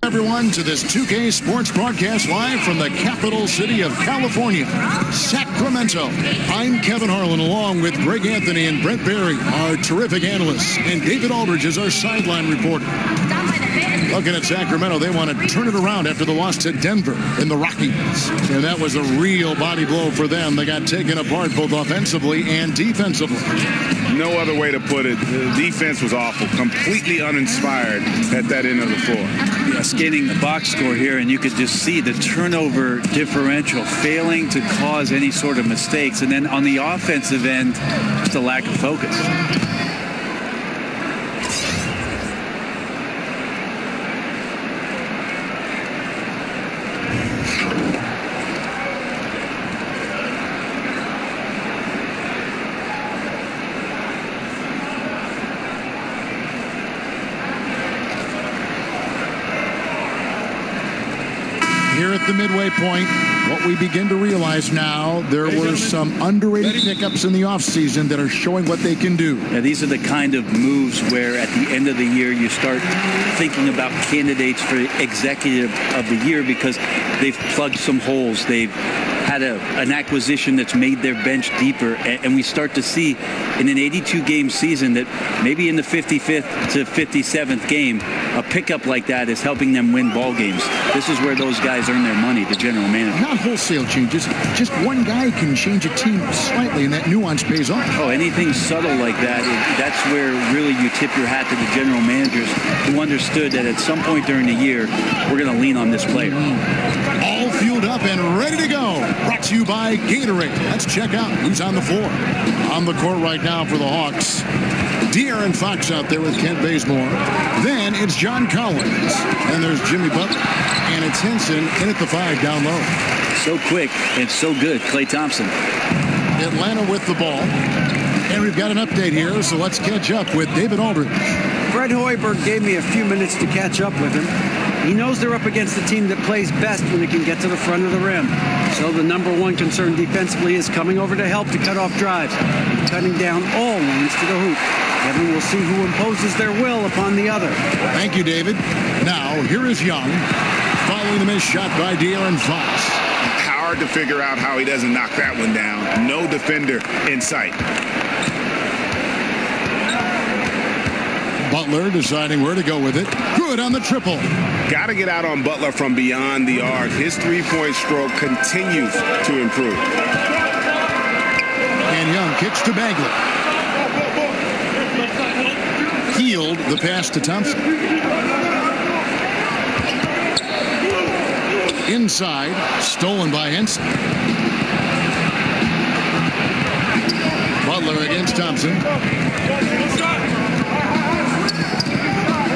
Everyone to this 2K Sports broadcast live from the capital city of California, Sacramento. I'm Kevin Harlan along with Greg Anthony and Brent Barry, our terrific analysts, and David Aldridge is our sideline reporter. Looking at Sacramento, they want to turn it around after the loss to Denver in the Rockies. And that was a real body blow for them. They got taken apart both offensively and defensively. No other way to put it. The defense was awful, completely uninspired at that end of the floor. Yeah, scanning the box score here, and you could just see the turnover differential failing to cause any sort of mistakes. And then on the offensive end, just a lack of focus. Here at the midway point, what we begin to realize now, there were some underrated pickups in the offseason that are showing what they can do. Yeah, these are the kind of moves where at the end of the year you start thinking about candidates for executive of the year because they've plugged some holes. They've had an acquisition that's made their bench deeper, and we start to see in an 82-game season that maybe in the 55th to 57th game, a pickup like that is helping them win ball games. This is where those guys earn their money, the general manager. Not wholesale changes. Just one guy can change a team slightly, and that nuance pays off. Oh, anything subtle like that, that's where really you tip your hat to the general managers who understood that at some point during the year, we're going to lean on this player. All fueled up and ready to go. Brought to you by Gatorade. Let's check out who's on the floor. On the court right now for the Hawks, De'Aaron Fox out there with Kent Bazemore. Then it's John Collins. And there's Jimmy Butler. And it's Henson in at the 5 down low. So quick and so good, Klay Thompson. Atlanta with the ball. And we've got an update here, so let's catch up with David Aldridge. Fred Hoiberg gave me a few minutes to catch up with him. He knows they're up against a team that plays best when it can get to the front of the rim. So the number one concern defensively is coming over to help to cut off drives and cutting down all lanes to the hoop. Kevin will see who imposes their will upon the other. Thank you, David. Now, here is Young, following the missed shot by De'Aaron Fox. Hard to figure out how he doesn't knock that one down. No defender in sight. Butler deciding where to go with it. Good on the triple. Got to get out on Butler from beyond the arc. His three-point stroke continues to improve. And Young kicks to Bagley. Healed the pass to Thompson. Inside, stolen by Henson. Butler against Thompson.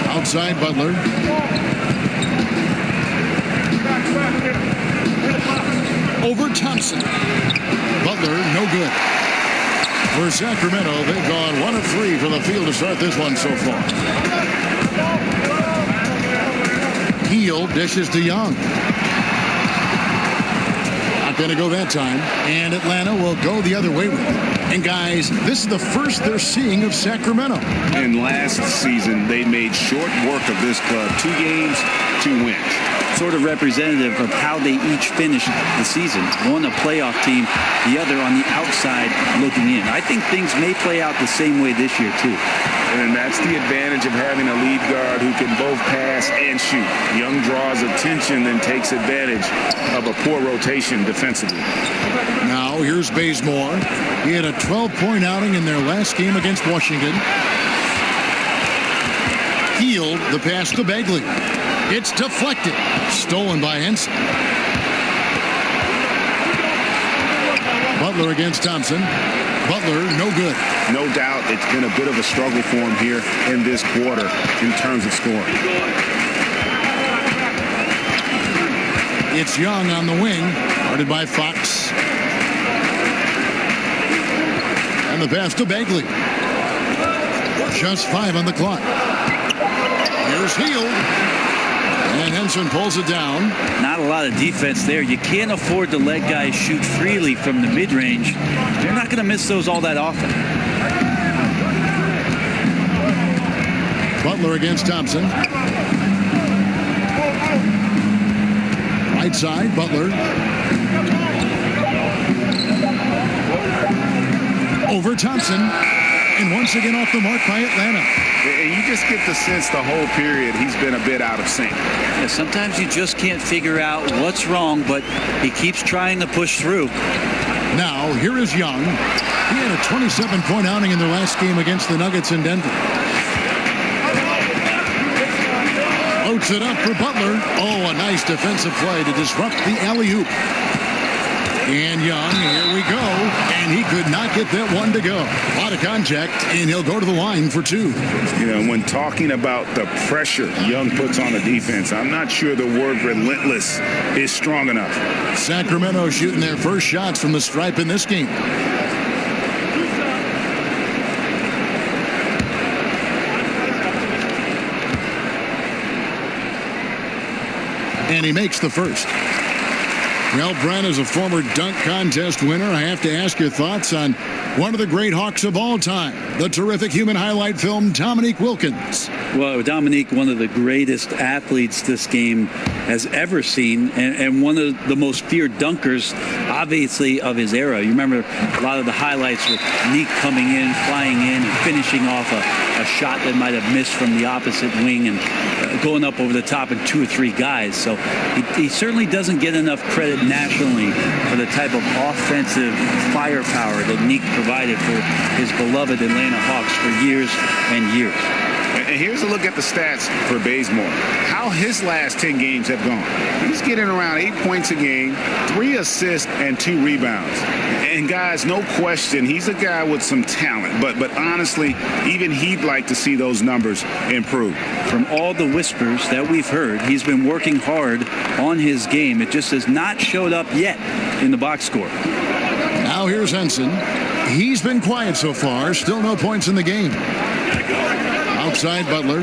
Outside Butler. Over Thompson. Butler, no good. For Sacramento, they've gone 1 of 3 from the field to start this one so far. Heel dishes to Young. Not going to go that time. And Atlanta will go the other way with it. And guys, this is the first they're seeing of Sacramento. And last season, they made short work of this club. 2 games, 2 wins. Sort of representative of how they each finished the season. One a playoff team, the other on the outside looking in. I think things may play out the same way this year, too. And that's the advantage of having a lead guard who can both pass and shoot. Young draws attention and takes advantage of a poor rotation defensively. Now here's Bazemore. He had a 12-point outing in their last game against Washington. Healed the pass to Bagley. It's deflected. Stolen by Henson. Butler against Thompson. Butler, no good. No doubt it's been a bit of a struggle for him here in this quarter in terms of scoring. It's Young on the wing, guarded by Fox. And the pass to Bagley. Just 5 on the clock. Here's Hield. And Henson pulls it down. Not a lot of defense there. You can't afford to let guys shoot freely from the mid-range. They're not going to miss those all that often. Butler against Thompson. Right side, Butler. Over Thompson. And once again off the mark by Atlanta. And you just get the sense the whole period he's been a bit out of sync. Yeah, sometimes you just can't figure out what's wrong, but he keeps trying to push through. Now, here is Young. He had a 27-point outing in their last game against the Nuggets in Denver. Loads it up for Butler. Oh, a nice defensive play to disrupt the alley-oop. And Young, here we go. And he could not get that one to go. A lot of contact, and he'll go to the line for two. You know, when talking about the pressure Young puts on the defense, I'm not sure the word relentless is strong enough. Sacramento shooting their first shots from the stripe in this game. And he makes the first. Well, Brent, as a former dunk contest winner, I have to ask your thoughts on one of the great Hawks of all time, the terrific human highlight film, Dominique Wilkins. Well, Dominique, one of the greatest athletes this game has ever seen, and one of the most feared dunkers, obviously, of his era. You remember a lot of the highlights with Neek coming in, flying in, and finishing off a shot that might have missed from the opposite wing and going up over the top of 2 or 3 guys. So he certainly doesn't get enough credit nationally for the type of offensive firepower that Neek provided for his beloved Atlanta Hawks for years and years. And here's a look at the stats for Bazemore. How his last 10 games have gone. He's getting around 8 points a game, 3 assists, and 2 rebounds. And guys, no question, he's a guy with some talent. But honestly, even he'd like to see those numbers improve. From all the whispers that we've heard, he's been working hard on his game. It just has not showed up yet in the box score. Now here's Henson. He's been quiet so far. Still no points in the game. Outside Butler.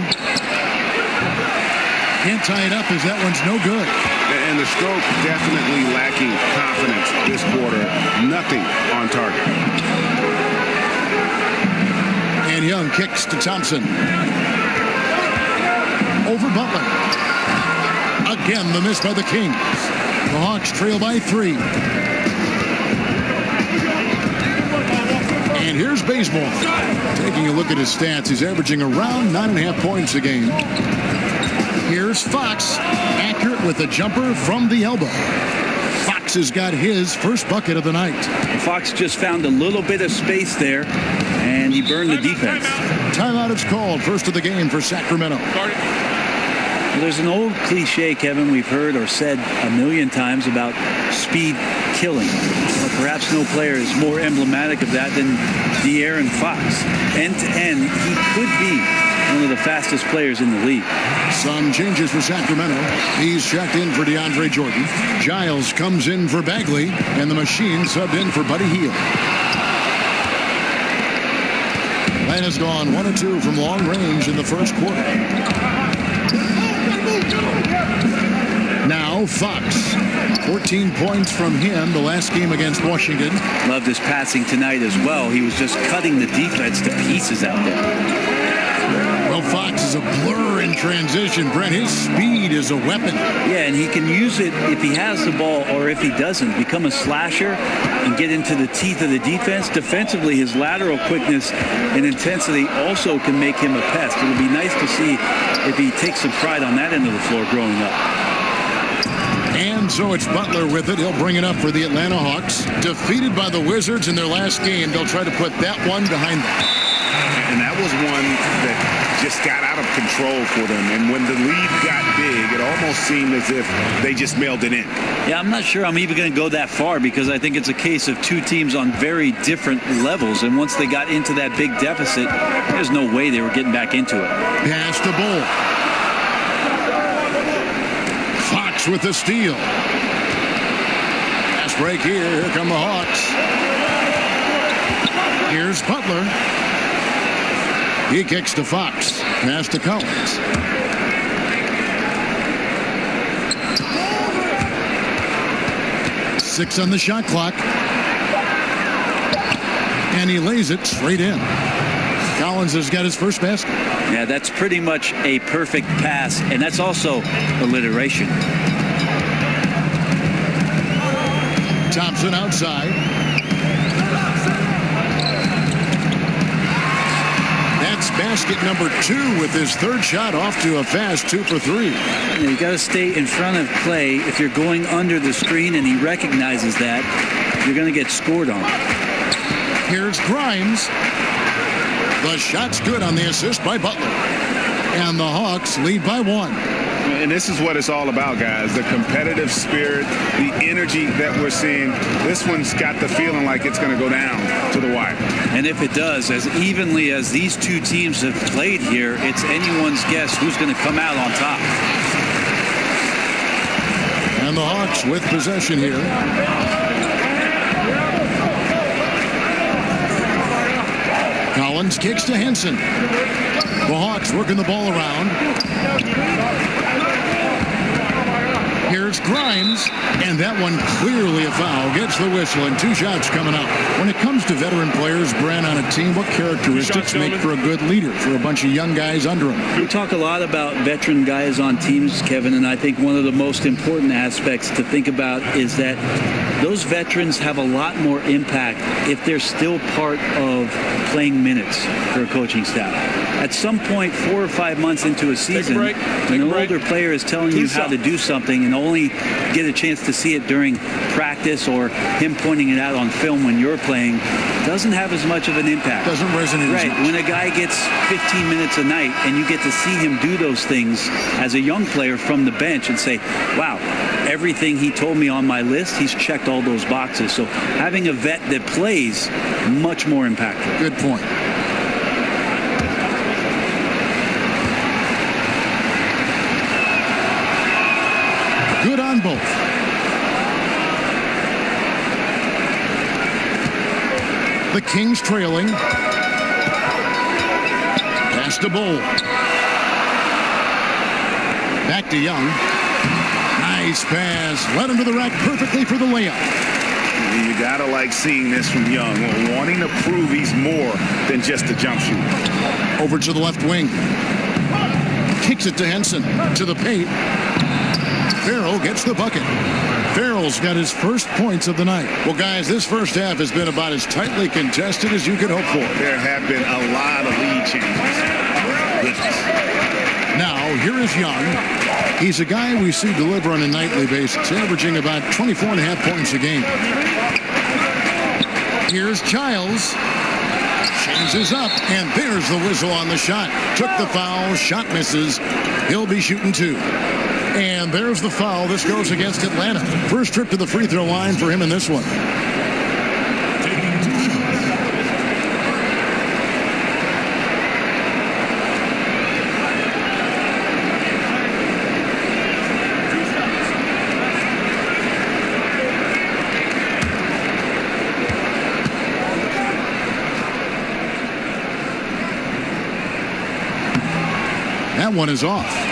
Can't tie it up as that one's no good. And the stroke definitely lacking confidence this quarter. Nothing on target. And Young kicks to Thompson. Over Butler. Again, the miss by the Kings. The Hawks trail by 3. And here's Bazemore. Taking a look at his stats, he's averaging around 9.5 points a game. Here's Fox, accurate with a jumper from the elbow. Fox has got his first bucket of the night. Fox just found a little bit of space there, and he burned the defense. Timeout is called, first of the game for Sacramento. Well, there's an old cliche, Kevin, we've heard or said a million times about speed killing. But perhaps no player is more emblematic of that than De'Aaron Fox. End to end, he could be one of the fastest players in the league. Some changes for Sacramento. He's checked in for DeAndre Jordan. Giles comes in for Bagley, and the machine subbed in for Buddy Hield. Atlanta's gone 1 of 2 from long range in the first quarter. Now Fox. 14 points from him the last game against Washington. Loved his passing tonight as well. He was just cutting the defense to pieces out there. Well, Fox is a blur in transition. Brent, his speed is a weapon. Yeah, and he can use it if he has the ball or if he doesn't. Become a slasher and get into the teeth of the defense. Defensively, his lateral quickness and intensity also can make him a pest. It would be nice to see if he takes some pride on that end of the floor growing up. And so it's Butler with it. He'll bring it up for the Atlanta Hawks. Defeated by the Wizards in their last game. They'll try to put that one behind them. And that was one that just got out of control for them. And when the lead got big, it almost seemed as if they just mailed it in. Yeah, I'm not sure I'm even going to go that far because I think it's a case of 2 teams on very different levels. And once they got into that big deficit, there's no way they were getting back into it. Pass to Bull. Fox with the steal. Fast break here. Here come the Hawks. Here's Butler. He kicks to Fox. Pass to Collins. Six on the shot clock. And he lays it straight in. Collins has got his first basket. Yeah, that's pretty much a perfect pass, and that's also alliteration. Thompson outside. That's basket number 2 with his third shot off to a fast 2 for 3. You got to stay in front of Clay. If you're going under the screen and he recognizes that, you're going to get scored on. Here's Grimes. The shot's good on the assist by Butler. And the Hawks lead by 1. And this is what it's all about, guys. The competitive spirit, the energy that we're seeing. This one's got the feeling like it's going to go down to the wire. And if it does, as evenly as these two teams have played here, it's anyone's guess who's going to come out on top. And the Hawks with possession here. Collins kicks to Henson. The Hawks working the ball around. Here's Grimes, and that one clearly a foul. Gets the whistle, and 2 shots coming up. When it comes to veteran players, Brent, on a team, what characteristics make for a good leader for a bunch of young guys under him? We talk a lot about veteran guys on teams, Kevin, and I think one of the most important aspects to think about is that those veterans have a lot more impact if they're still part of playing minutes for a coaching staff. At some point, 4 or 5 months into a season, when an older player is telling you how to do something and only get a chance to see it during practice or him pointing it out on film when you're playing, doesn't have as much of an impact. Doesn't resonate as much. When a guy gets 15 minutes a night and you get to see him do those things as a young player from the bench and say, wow, everything he told me on my list, he's checked all those boxes. So having a vet that plays, much more impactful. Good point. Good on both. The Kings trailing. Pass to Bull. Back to Young. Nice pass. Led him to the rack perfectly for the layup. You got to like seeing this from Young, wanting to prove he's more than just a jump shooter. Over to the left wing. Kicks it to Henson. To the paint. Farrell gets the bucket. Farrell's got his first points of the night. Well, guys, this first half has been about as tightly contested as you could hope for. There have been a lot of lead changes. Now, here is Young. He's a guy we see deliver on a nightly basis, averaging about 24.5 points a game. Here's Childs. Changes up, and there's the whistle on the shot. Took the foul, shot misses. He'll be shooting 2. And there's the foul. This goes against Atlanta. First trip to the free throw line for him in this one. That one is off.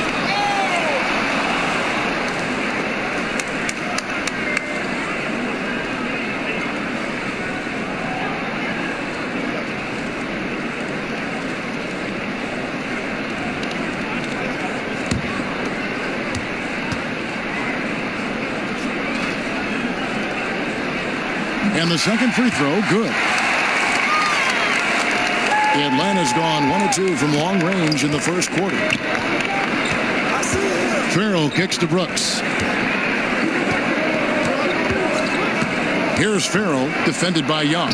And the second free throw, good. Atlanta's gone 1 of 2 from long range in the first quarter. Farrell kicks to Brooks. Here's Farrell, defended by Young.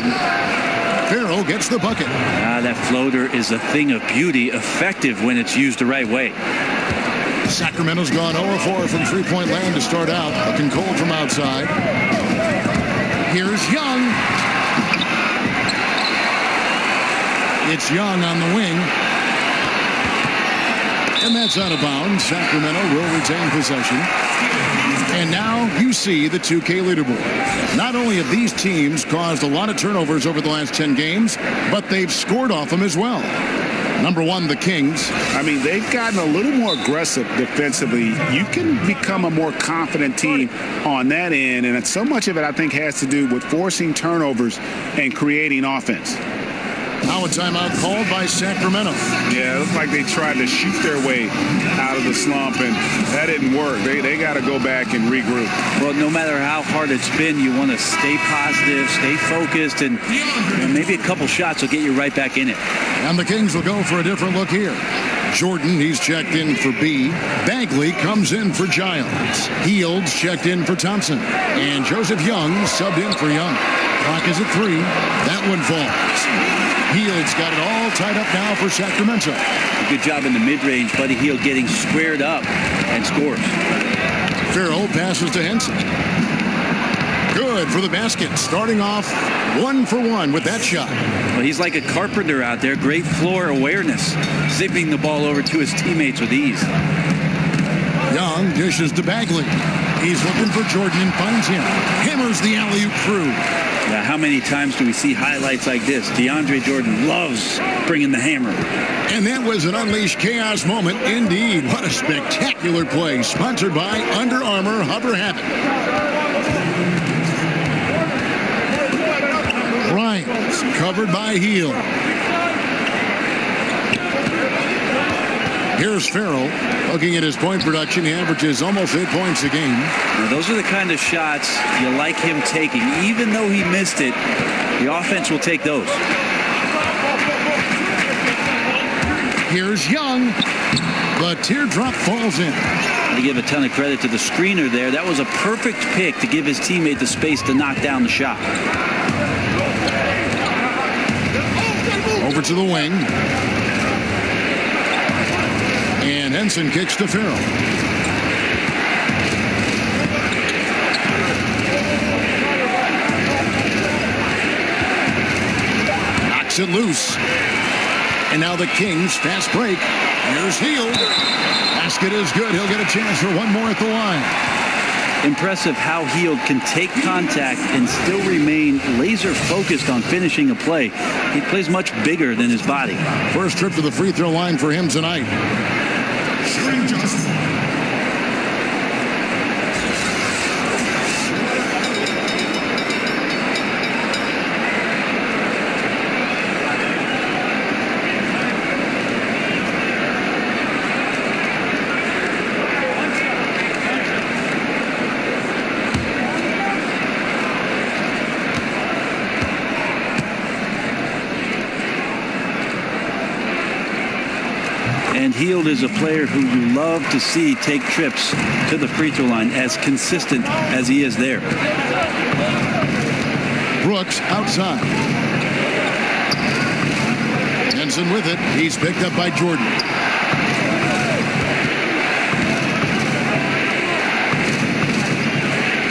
Farrell gets the bucket. That floater is a thing of beauty, effective when it's used the right way. Sacramento's gone 0 of 4 from three-point land to start out, looking cold from outside. Here's Young. It's Young on the wing. And that's out of bounds. Sacramento will retain possession. And now you see the 2K leaderboard. Not only have these teams caused a lot of turnovers over the last 10 games, but they've scored off them as well. Number 1, the Kings. I mean, they've gotten a little more aggressive defensively. You can become a more confident team on that end, and so much of it, I think, has to do with forcing turnovers and creating offense. Now a timeout called by Sacramento. Yeah, it looked like they tried to shoot their way out of the slump, and that didn't work. They got to go back and regroup. Well, no matter how hard it's been, you want to stay positive, stay focused, and maybe a couple shots will get you right back in it. And the Kings will go for a different look here. Jordan, he's checked in for B. Bagley comes in for Giles. Heald's checked in for Thompson. And Joseph Young subbed in for Young. Clock is at 3. That one falls. Heald's got it all tied up now for Sacramento. Good job in the mid-range, Buddy Hield getting squared up and scores. Farrell passes to Henson. Good for the basket. Starting off 1 for 1 with that shot. Well, he's like a carpenter out there. Great floor awareness. Zipping the ball over to his teammates with ease. Young dishes to Bagley. He's looking for Jordan and finds him. Hammers the alley-oop through. Yeah, how many times do we see highlights like this? DeAndre Jordan loves bringing the hammer. And that was an unleashed chaos moment indeed. What a spectacular play. Sponsored by Under Armour Hover Habit. Grimes covered by Hield. Here's Farrell. Looking at his point production, he averages almost 8 points a game. Now, those are the kind of shots you like him taking. Even though he missed it, the offense will take those. Here's Young. The teardrop falls in. I give a ton of credit to the screener there. That was a perfect pick to give his teammate the space to knock down the shot. Over to the wing. And Henson kicks to Farrell. Knocks it loose. And now the Kings fast break. Here's Hield. Basket is good. He'll get a chance for one more at the line. Impressive how Hield can take contact and still remain laser focused on finishing a play. He plays much bigger than his body. First trip to the free throw line for him tonight. And Hield is a player who you love to see take trips to the free throw line, as consistent as he is there. Brooks outside. Henson with it. He's picked up by Jordan.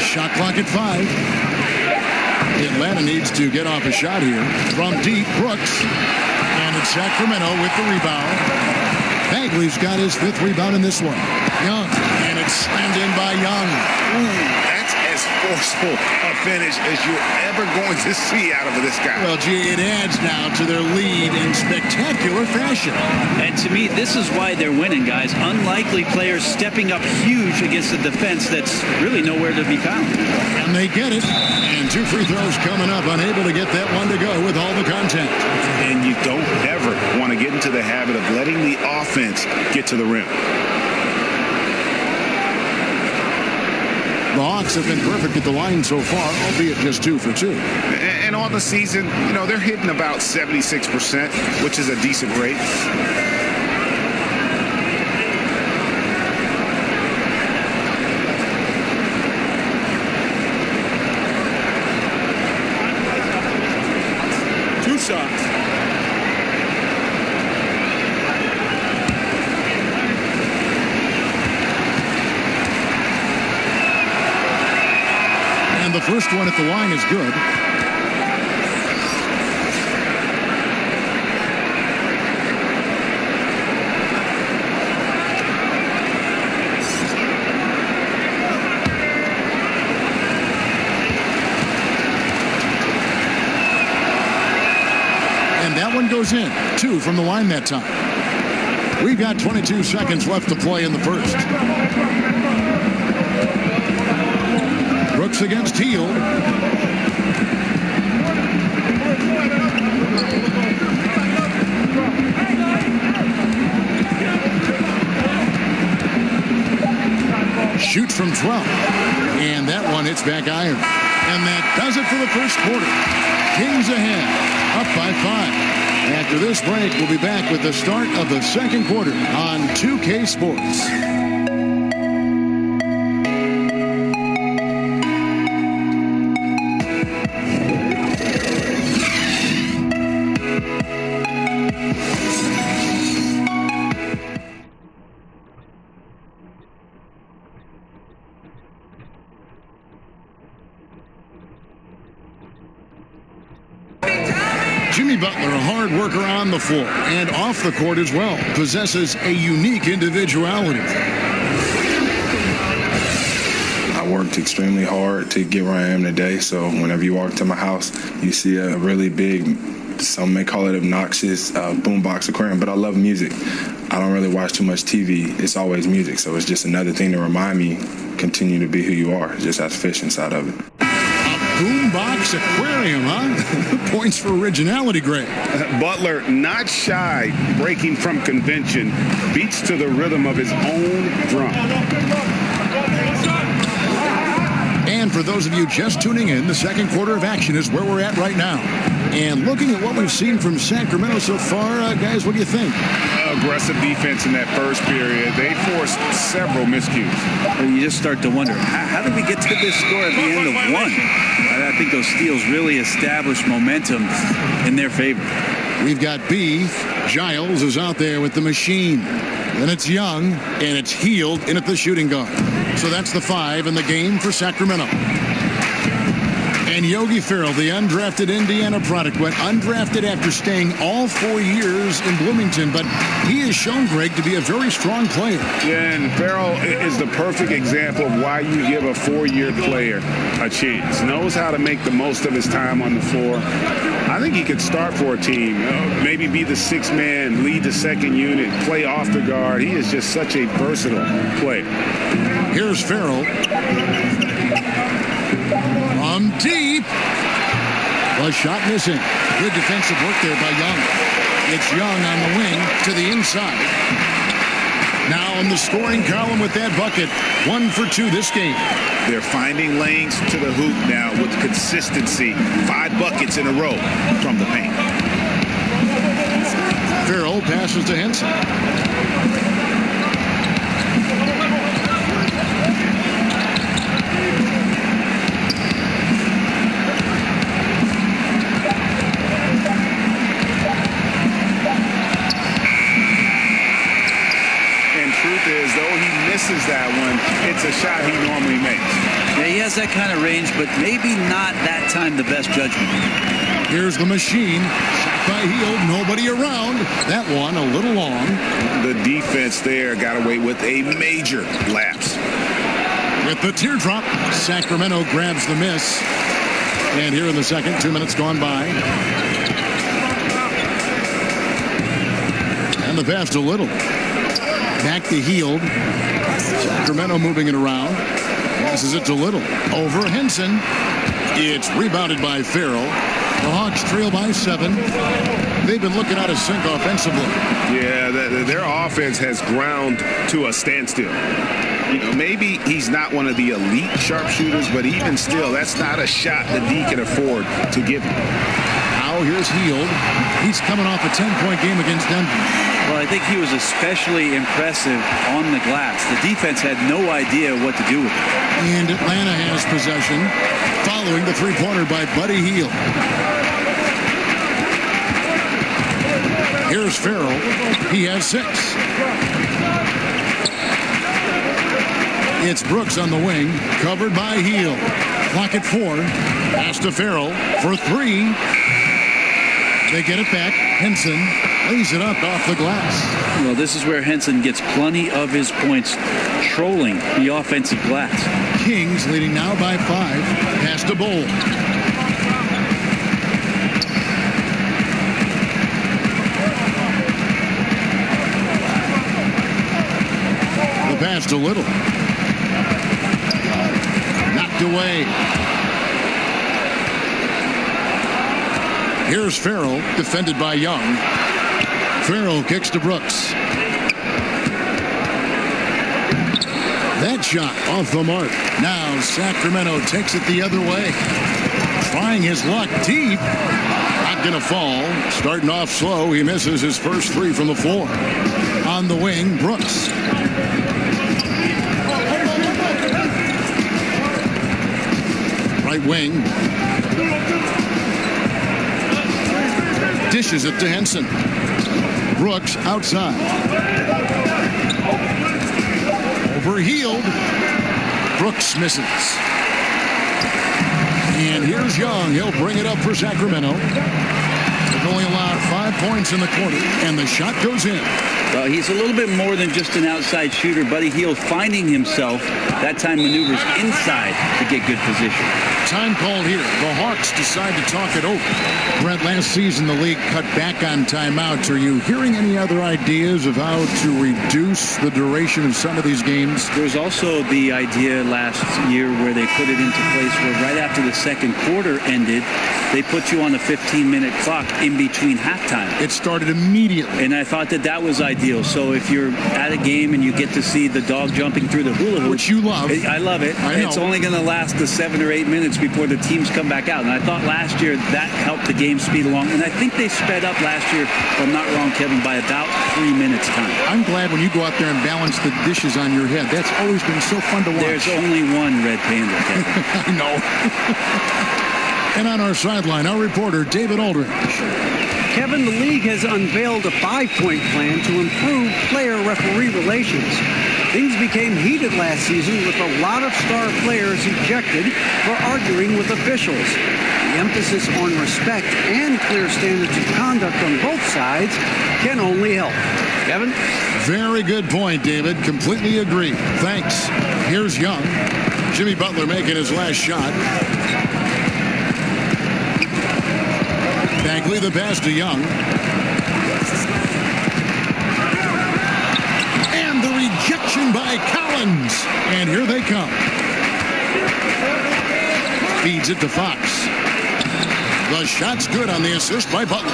Shot clock at 5. Atlanta needs to get off a shot here. From deep, Brooks. And it's Sacramento with the rebound. Bagley's got his 5th rebound in this one. Young. And it's slammed in by Young. Ooh, that's as forceful a finish as you're ever going to see out of this guy. Well, gee, it adds now to their lead in spectacular fashion. And to me, this is why they're winning, guys. Unlikely players stepping up huge against a defense that's really nowhere to be found. And they get it. And 2 free throws coming up. Unable to get that one to go with all the contact. And you don't ever want to get into the habit of letting the offense get to the rim. The Hawks have been perfect at the line so far, albeit just 2 for 2. And on the season, you know, they're hitting about 76%, which is a decent rate. Two shots. And the first one at the line is good. And that one goes in. 2 from the line that time. We've got 22 seconds left to play in the first. Brooks against Hield. shoots from 12. And that one hits back iron. And that does it for the first quarter. Kings ahead, up by 5. After this break, we'll be back with the start of the second quarter on 2K Sports. Jimmy Butler, a hard worker on the floor and off the court as well, possesses a unique individuality. I worked extremely hard to get where I am today, so whenever you walk to my house, you see a really big, some may call it obnoxious, boombox aquarium, but I love music. I don't really watch too much TV. It's always music, so it's just another thing to remind me, continue to be who you are. It just has fish inside of it. Boombox aquarium, huh? Points for originality, Greg. Butler, not shy, breaking from convention, beats to the rhythm of his own drum. And for those of you just tuning in, the second quarter of action is where we're at right now. And looking at what we've seen from Sacramento so far, guys, what do you think? Aggressive defense in that first period. They forced several miscues. Well, you just start to wonder, how did we get to this score at the end of one? I think those steals really established momentum in their favor. We've got B. Giles is out there with the machine. Then it's Young, and it's Hield in at the shooting guard. So that's the 5 in the game for Sacramento. And Yogi Ferrell, the undrafted Indiana product, went undrafted after staying all 4 years in Bloomington, but he has shown, Greg, to be a very strong player. Yeah, and Ferrell is the perfect example of why you give a 4-year player a chance. Knows how to make the most of his time on the floor. I think he could start for a team, maybe be the 6th man, lead the second unit, play off the guard. He is just such a versatile player. Here's Ferrell. From deep. A shot missing. Good defensive work there by Young. It's Young on the wing to the inside. Now in the scoring column with that bucket. 1 for 2 this game. They're finding lanes to the hoop now with consistency. 5 buckets in a row from the paint. Ferrell passes to Henson. Misses that one, it's a shot he normally makes. Yeah, he has that kind of range, but maybe not that time the best judgment. Here's the machine. Shot by Hield, nobody around. That one a little long. The defense there got away with a major lapse. With the teardrop, Sacramento grabs the miss. And here in the second, 2 minutes gone by. And the pass to Little. Back to Hield. Sacramento moving it around. Passes it to Little. Over Henson. It's rebounded by Ferrell. The Hawks trail by 7. They've been looking out of sync offensively. Yeah, their offense has ground to a standstill. You know, maybe he's not one of the elite sharpshooters, but even still, that's not a shot that D can afford to give him. Now here's Hield. He's coming off a 10-point game against Denver. Well, I think he was especially impressive on the glass. The defense had no idea what to do with it. And Atlanta has possession following the three-pointer by Buddy Hield. Here's Ferrell. He has 6. It's Brooks on the wing, covered by Hield. Clock at 4. Pass to Ferrell for 3. They get it back. Henson lays it up off the glass. Well, this is where Henson gets plenty of his points, trolling the offensive glass. Kings leading now by 5. Pass to Bowl. The pass to Little. Knocked away. Here's Ferrell, defended by Young. Ferrell kicks to Brooks. That shot off the mark. Now Sacramento takes it the other way. Trying his luck deep. Not going to fall. Starting off slow. He misses his first three from the floor. On the wing, Brooks. Right wing. Dishes it to Henson. Brooks outside. Overhealed. Brooks misses. And here's Young. He'll bring it up for Sacramento. They've only allowed 5 points in the quarter, and the shot goes in. He's a little bit more than just an outside shooter. Buddy Hield finding himself, that time maneuvers inside to get good position. Time called here. The Hawks decide to talk it over. Brett, last season the league cut back on timeouts. Are you hearing any other ideas of how to reduce the duration of some of these games? There was also the idea last year where they put it into place where right after the second quarter ended, they put you on a 15-minute clock in between halftime. It started immediately. And I thought that that was ideal. So if you're at a game and you get to see the dog jumping through the hula hoop. Which you love. I love it. I know. It's only going to last the 7 or 8 minutes before the teams come back out. And I thought last year that helped the game speed along. And I think they sped up last year, if I'm not wrong, Kevin, by about 3 minutes time. I'm glad when you go out there and balance the dishes on your head. That's always been so fun to watch. There's only one red panda, Kevin. I know. And on our sideline, our reporter, David Aldridge. Kevin, the league has unveiled a 5-point plan to improve player-referee relations. Things became heated last season with a lot of star players ejected for arguing with officials. The emphasis on respect and clear standards of conduct on both sides can only help. Kevin? Very good point, David. Completely agree. Thanks. Here's Young. Jimmy Butler making his last shot. Bagley the pass to Young. And the rejection by Collins. And here they come. Feeds it to Fox. The shot's good on the assist by Butler.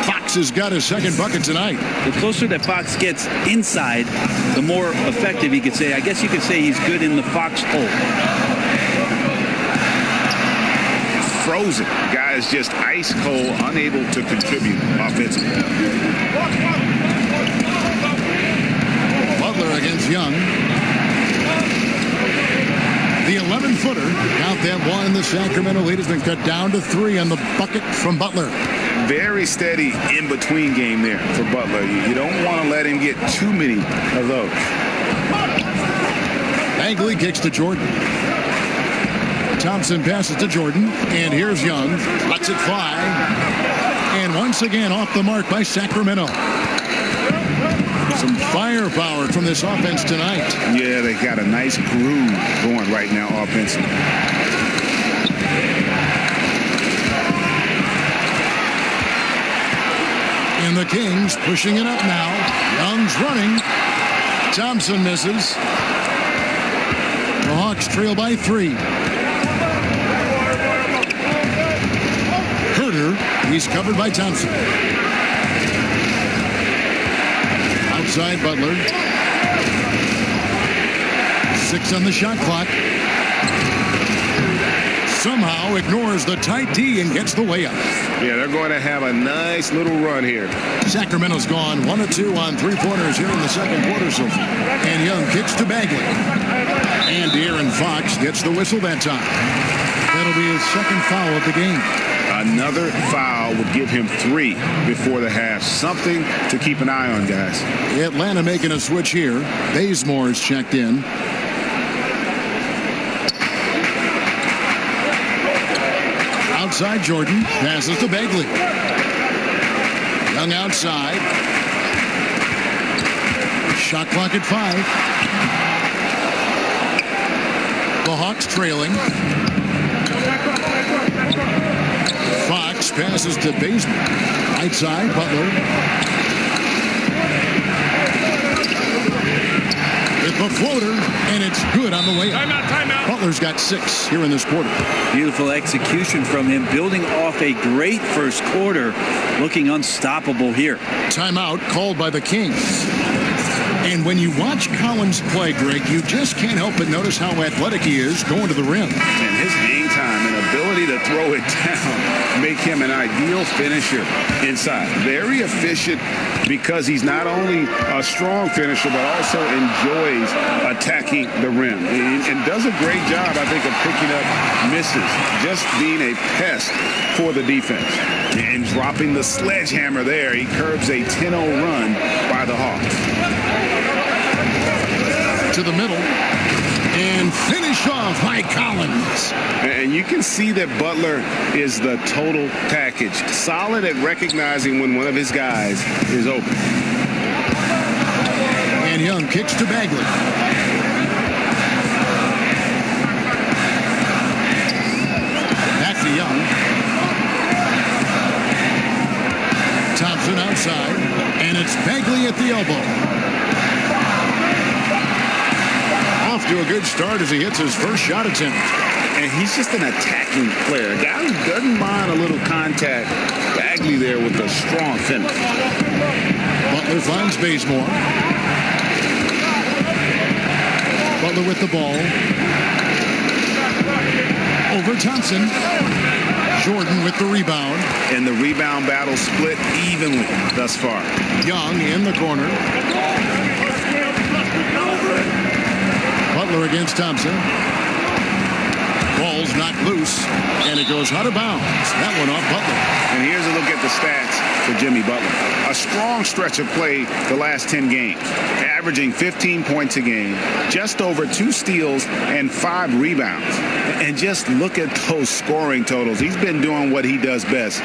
Fox has got his second bucket tonight. The closer that Fox gets inside, the more effective he could say. I guess you could say he's good in the Fox hole. Frozen. Guy is just ice cold, unable to contribute offensively. Butler against Young. The 11-footer. Count that one. The Sacramento lead has been cut down to 3 on the bucket from Butler. Very steady in-between game there for Butler. You don't want to let him get too many of those. Bagley kicks to Jordan. Thompson passes to Jordan, and here's Young. Lets it fly. And once again off the mark by Sacramento. Some firepower from this offense tonight. Yeah, they got a nice groove going right now offensively. And the Kings pushing it up now. Young's running. Thompson misses. The Hawks trail by 3. He's covered by Thompson. Outside Butler. 6 on the shot clock. Somehow ignores the tight D and gets the layup. Yeah, they're going to have a nice little run here. Sacramento's gone 1 of 2 on 3-pointers here in the second quarter so far. And Young kicks to Bagley. And De'Aaron Fox gets the whistle that time. That'll be his second foul of the game. Another foul would give him 3 before the half. Something to keep an eye on, guys. Atlanta making a switch here. Bazemore is checked in. Outside Jordan. Passes to Bagley. Young outside. Shot clock at 5. The Hawks trailing. Fox passes to Bazemore. Right side, Butler. With the floater, and it's good on the layup. Timeout. Butler's got 6 here in this quarter. Beautiful execution from him, building off a great first quarter, looking unstoppable here. Timeout called by the Kings. And when you watch Collins play, Greg, you just can't help but notice how athletic he is going to the rim. And his hang time and ability to throw it down make him an ideal finisher inside. Very efficient because he's not only a strong finisher, but also enjoys attacking the rim. And does a great job, I think, of picking up misses, just being a pest for the defense. And dropping the sledgehammer there, he curbs a 10-0 run by the Hawks. To the middle. And finish off by Collins. And you can see that Butler is the total package. Solid at recognizing when one of his guys is open. And Young kicks to Bagley. Back to Young. Thompson outside. And it's Bagley at the elbow. Off to a good start as he hits his first shot attempt. And he's just an attacking player. A guy who doesn't mind a little contact. Bagley there with a strong finish. Butler finds Bazemore. Butler with the ball. Over Thompson. Jordan with the rebound. And the rebound battle split evenly thus far. Young in the corner. Butler against Thompson. Ball's knocked loose, and it goes out of bounds. That one off Butler. And here's a look at the stats for Jimmy Butler. A strong stretch of play the last 10 games, averaging 15 points a game, just over 2 steals and 5 rebounds. And just look at those scoring totals. He's been doing what he does best,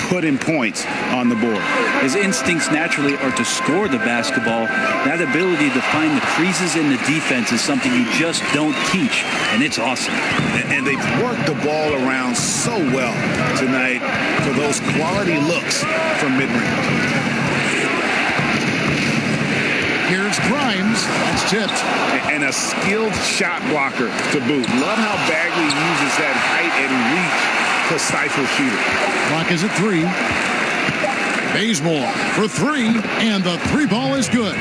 putting points on the board. His instincts naturally are to score the basketball. That ability to find the creases in the defense is something you just don't teach, and it's awesome. And they've worked the ball around so well tonight for those quality looks from mid-range. Here's Grimes. That's tipped. And a skilled shot blocker to boot. Love how Bagley uses that height and reach to stifle shooter. Clock is at 3. Bazemore for 3, and the 3 ball is good.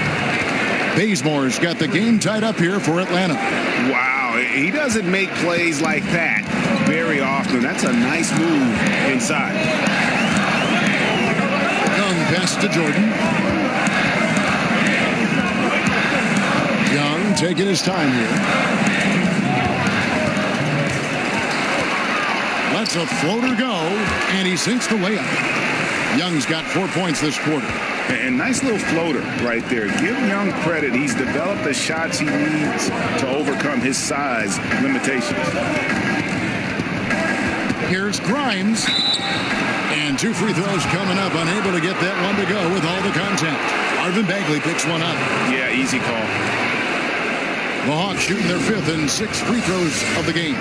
Bazemore's got the game tied up here for Atlanta. Wow, he doesn't make plays like that very often. That's a nice move inside. Young pass to Jordan. Young taking his time here. Lets a floater go, and he sinks the layup. Young's got 4 points this quarter. And nice little floater right there. Give Young credit. He's developed the shots he needs to overcome his size limitations. Here's Grimes. And 2 free throws coming up. Unable to get that one to go with all the contact. Marvin Bagley picks one up. Yeah, easy call. The Hawks shooting their 5th and 6th free throws of the game.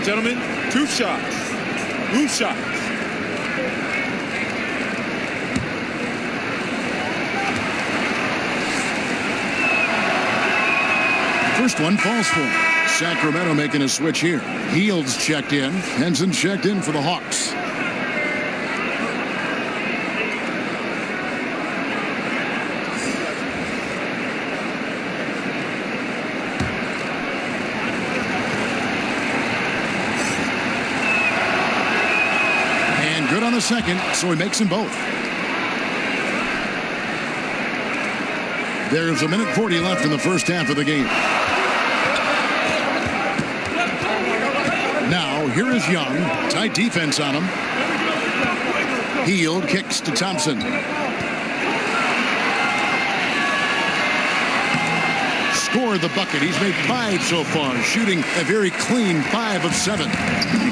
Gentlemen, 2 shots. Loose shots. First one falls for him. Sacramento making a switch here. Heald's checked in. Henson checked in for the Hawks. Good on the second, so he makes them both. There's 1:40 left in the first half of the game. Now, here is Young. Tight defense on him. Hield kicks to Thompson. Scored the bucket. He's made 5 so far, shooting a very clean 5 of 7.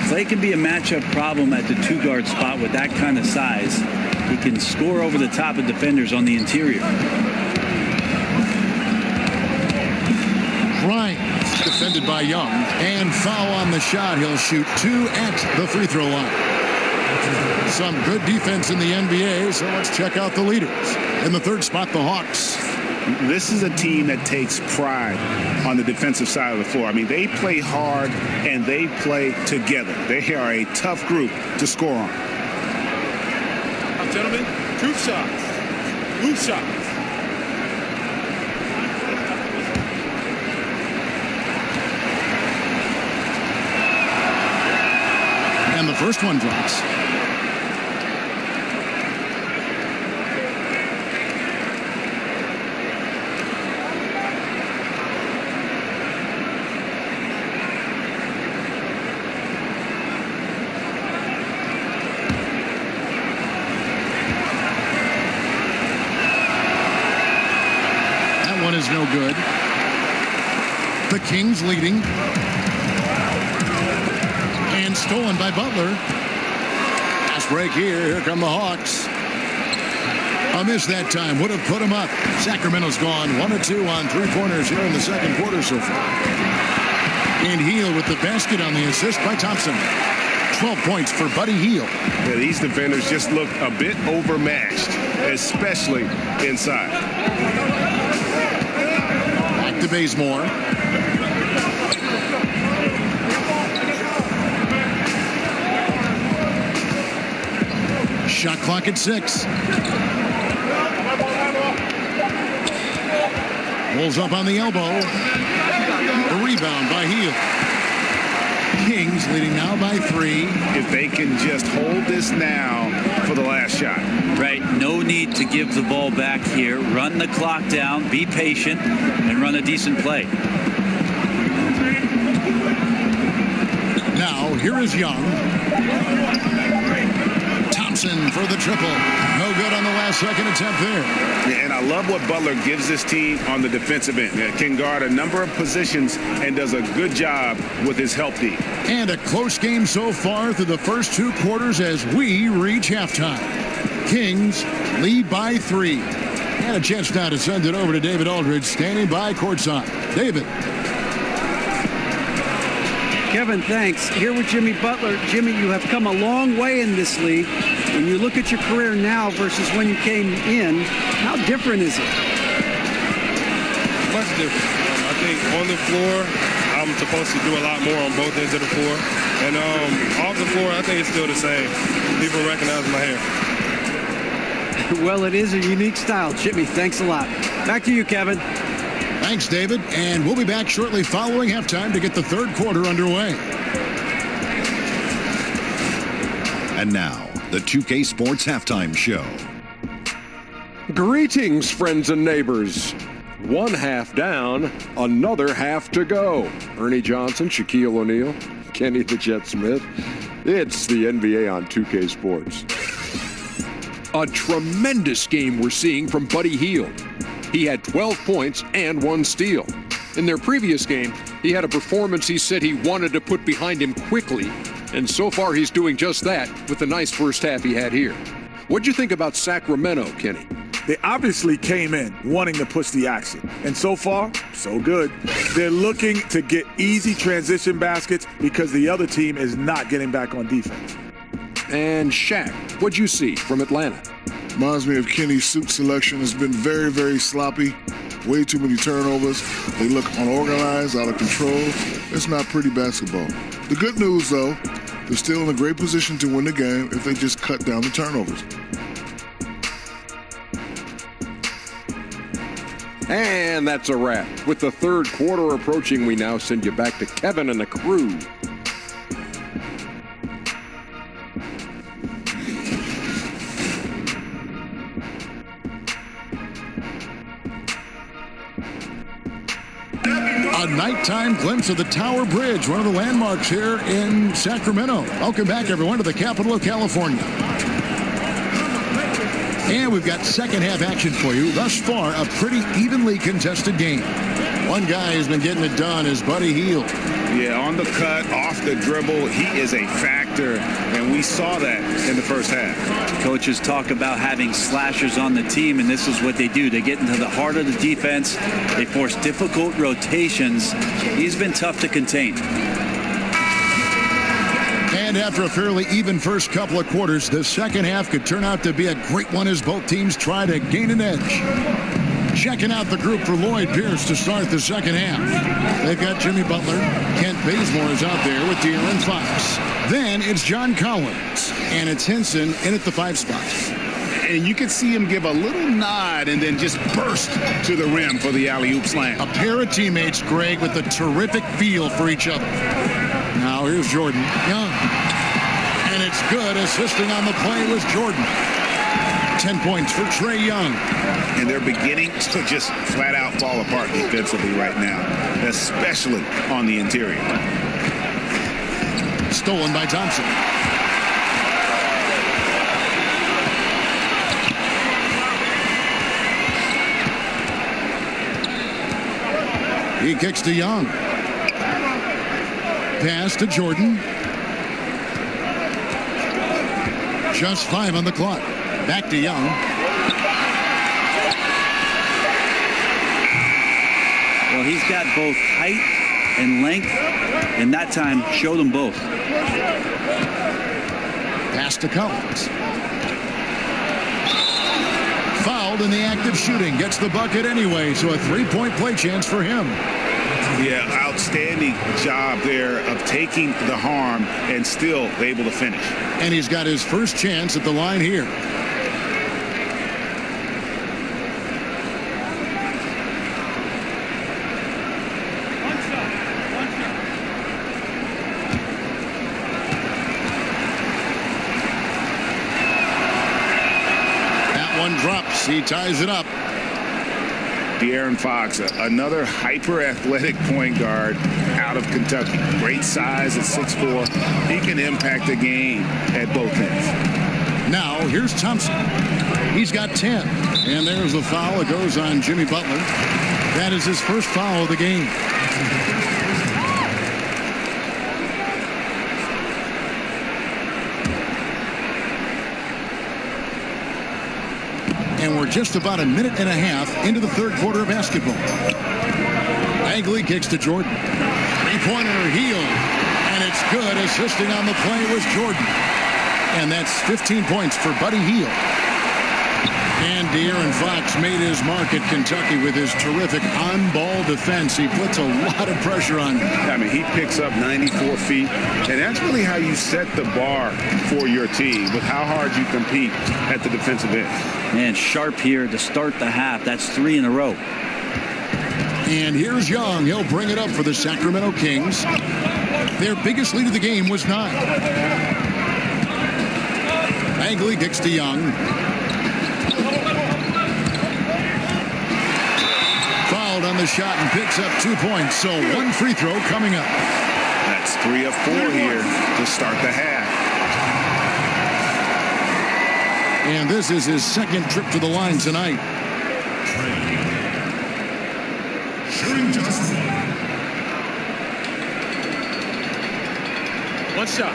Clay can be a matchup problem at the 2-guard spot with that kind of size. He can score over the top of defenders on the interior. Grimes defended by Young, and foul on the shot. He'll shoot 2 at the free throw line. Some good defense in the NBA, so let's check out the leaders. In the third spot, the Hawks. This is a team that takes pride on the defensive side of the floor. I mean, they play hard and they play together. They are a tough group to score on. Gentlemen, truth shots. Loop shots. And the first one drops. Is no good. The Kings leading. And stolen by Butler. Fast break here. Here come the Hawks. A miss that time. Would have put them up. Sacramento's gone 1 of 2 on three-pointers here in the second quarter so far. And Hield with the basket on the assist by Thompson. 12 points for Buddy Hield. Yeah, these defenders just look a bit overmatched, especially inside. To Bazemore. Shot clock at 6. Pulls up on the elbow. The rebound by Hield. Kings leading now by 3. If they can just hold this now for the last shot. Right. No need to give the ball back here. Run the clock down. Be patient and run a decent play. Now, here is Young. Thompson for the triple. No good on the last second attempt there. Yeah, and I love what Butler gives this team on the defensive end. Can guard a number of positions and does a good job with his help D. And a close game so far through the first 2 quarters as we reach halftime. Kings lead by 3. And a chance now to send it over to David Aldridge, standing by courtside. David. Kevin, thanks. Here with Jimmy Butler. Jimmy, you have come a long way in this league. When you look at your career now versus when you came in, how different is it? Much different. I think on the floor, I'm supposed to do a lot more on both ends of the floor. And off the floor, I think it's still the same. People recognize my hair. Well, it is a unique style. Jimmy, thanks a lot. Back to you, Kevin. Thanks, David. And we'll be back shortly following halftime to get the third quarter underway. And now, the 2K Sports Halftime Show. Greetings, friends and neighbors. 1 half down, another half to go. Ernie Johnson, Shaquille O'Neal, Kenny the Jet Smith. It's the NBA on 2K Sports. A tremendous game we're seeing from Buddy Hield. He had 12 points and 1 steal. In their previous game, he had a performance he said he wanted to put behind him quickly, and so far he's doing just that with the nice first half he had here. What'd you think about Sacramento, Kenny? They obviously came in wanting to push the action, and so far, so good. They're looking to get easy transition baskets because the other team is not getting back on defense. And Shaq, what'd you see from Atlanta? Reminds me of Kenny's suit selection. Has been very, very sloppy. Way too many turnovers. They look unorganized, out of control. It's not pretty basketball. The good news, though, they're still in a great position to win the game if they just cut down the turnovers. And that's a wrap. With the third quarter approaching, we now send you back to Kevin and the crew. A nighttime glimpse of the Tower Bridge, one of the landmarks here in Sacramento. Welcome back, everyone, to the capital of California. And we've got second half action for you. Thus far, a pretty evenly contested game. One guy who's been getting it done is Buddy Hield. Yeah, on the cut, off the dribble, he is a factor, and we saw that in the first half. Coaches talk about having slashers on the team, and this is what they do. They get into the heart of the defense. They force difficult rotations. He's been tough to contain. And after a fairly even first couple of quarters, the second half could turn out to be a great one as both teams try to gain an edge. Checking out the group for Lloyd Pierce to start the second half. They've got Jimmy Butler. Kent Bazemore is out there with De'Aaron Fox. Then it's John Collins, and it's Henson in at the 5 spot. And you can see him give a little nod and then just burst to the rim for the alley-oop slam. A pair of teammates, Greg, with a terrific feel for each other. Now here's Jordan Young. And it's good. Assisting on the play was Jordan. 10 points for Trae Young. And they're beginning to just flat out fall apart defensively right now, especially on the interior. Stolen by Thompson. He kicks to Young. Pass to Jordan. Just 5 on the clock. Back to Young. Well, he's got both height and length, and that time showed them both. Pass to Collins. Fouled in the act of shooting. Gets the bucket anyway, so a 3-point play chance for him. Yeah, outstanding job there of taking the harm and still able to finish. And he's got his first chance at the line here. That one drops. He ties it up. De'Aaron Fox, another hyper-athletic point guard out of Kentucky. Great size at 6'4". He can impact the game at both ends. Now, here's Thompson. He's got 10. And there's the foul. It goes on Jimmy Butler. That is his first foul of the game. And we're just about a minute and a half into the third quarter of basketball. Bagley kicks to Jordan. Three-pointer, Hield. And it's good. Assisting on the play was Jordan. And that's 15 points for Buddy Hield. And De'Aaron Fox made his mark at Kentucky with his terrific on-ball defense. He puts a lot of pressure on him. I mean, he picks up 94 feet, and that's really how you set the bar for your team, with how hard you compete at the defensive end. Man, Sharp here to start the half. That's 3 in a row. And here's Young. He'll bring it up for the Sacramento Kings. Their biggest lead of the game was 9. Bagley kicks to Young. Fouled on the shot and picks up 2 points. So 1 free throw coming up. That's 3 of 4 here to start the half. And this is his second trip to the line tonight. One shot.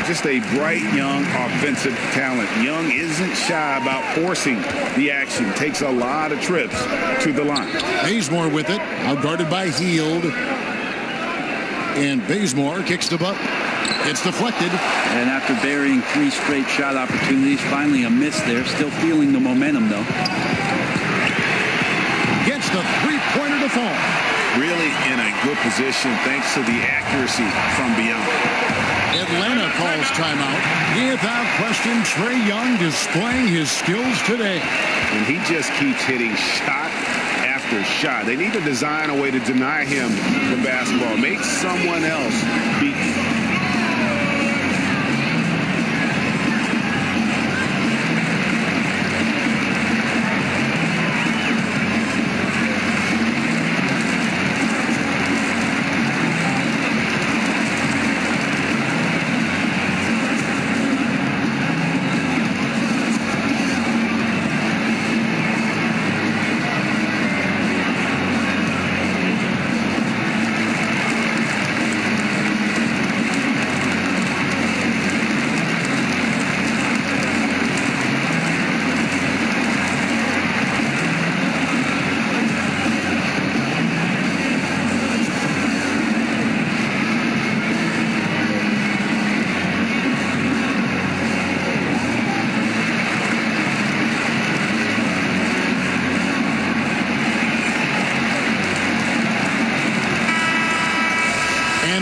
Just a bright, young, offensive talent. Young isn't shy about forcing the action. Takes a lot of trips to the line. Bazemore with it. Outguarded by Hield. And Bazemore kicks the butt. It's deflected. And after burying 3 straight shot opportunities, finally a miss there. Still feeling the momentum, though. Gets the three-pointer to fall. Really in a good position thanks to the accuracy from beyond. Atlanta calls timeout. Without question, Trae Young displaying his skills today. And he just keeps hitting shot after shot. They need to design a way to deny him the basketball. Make someone else beat him.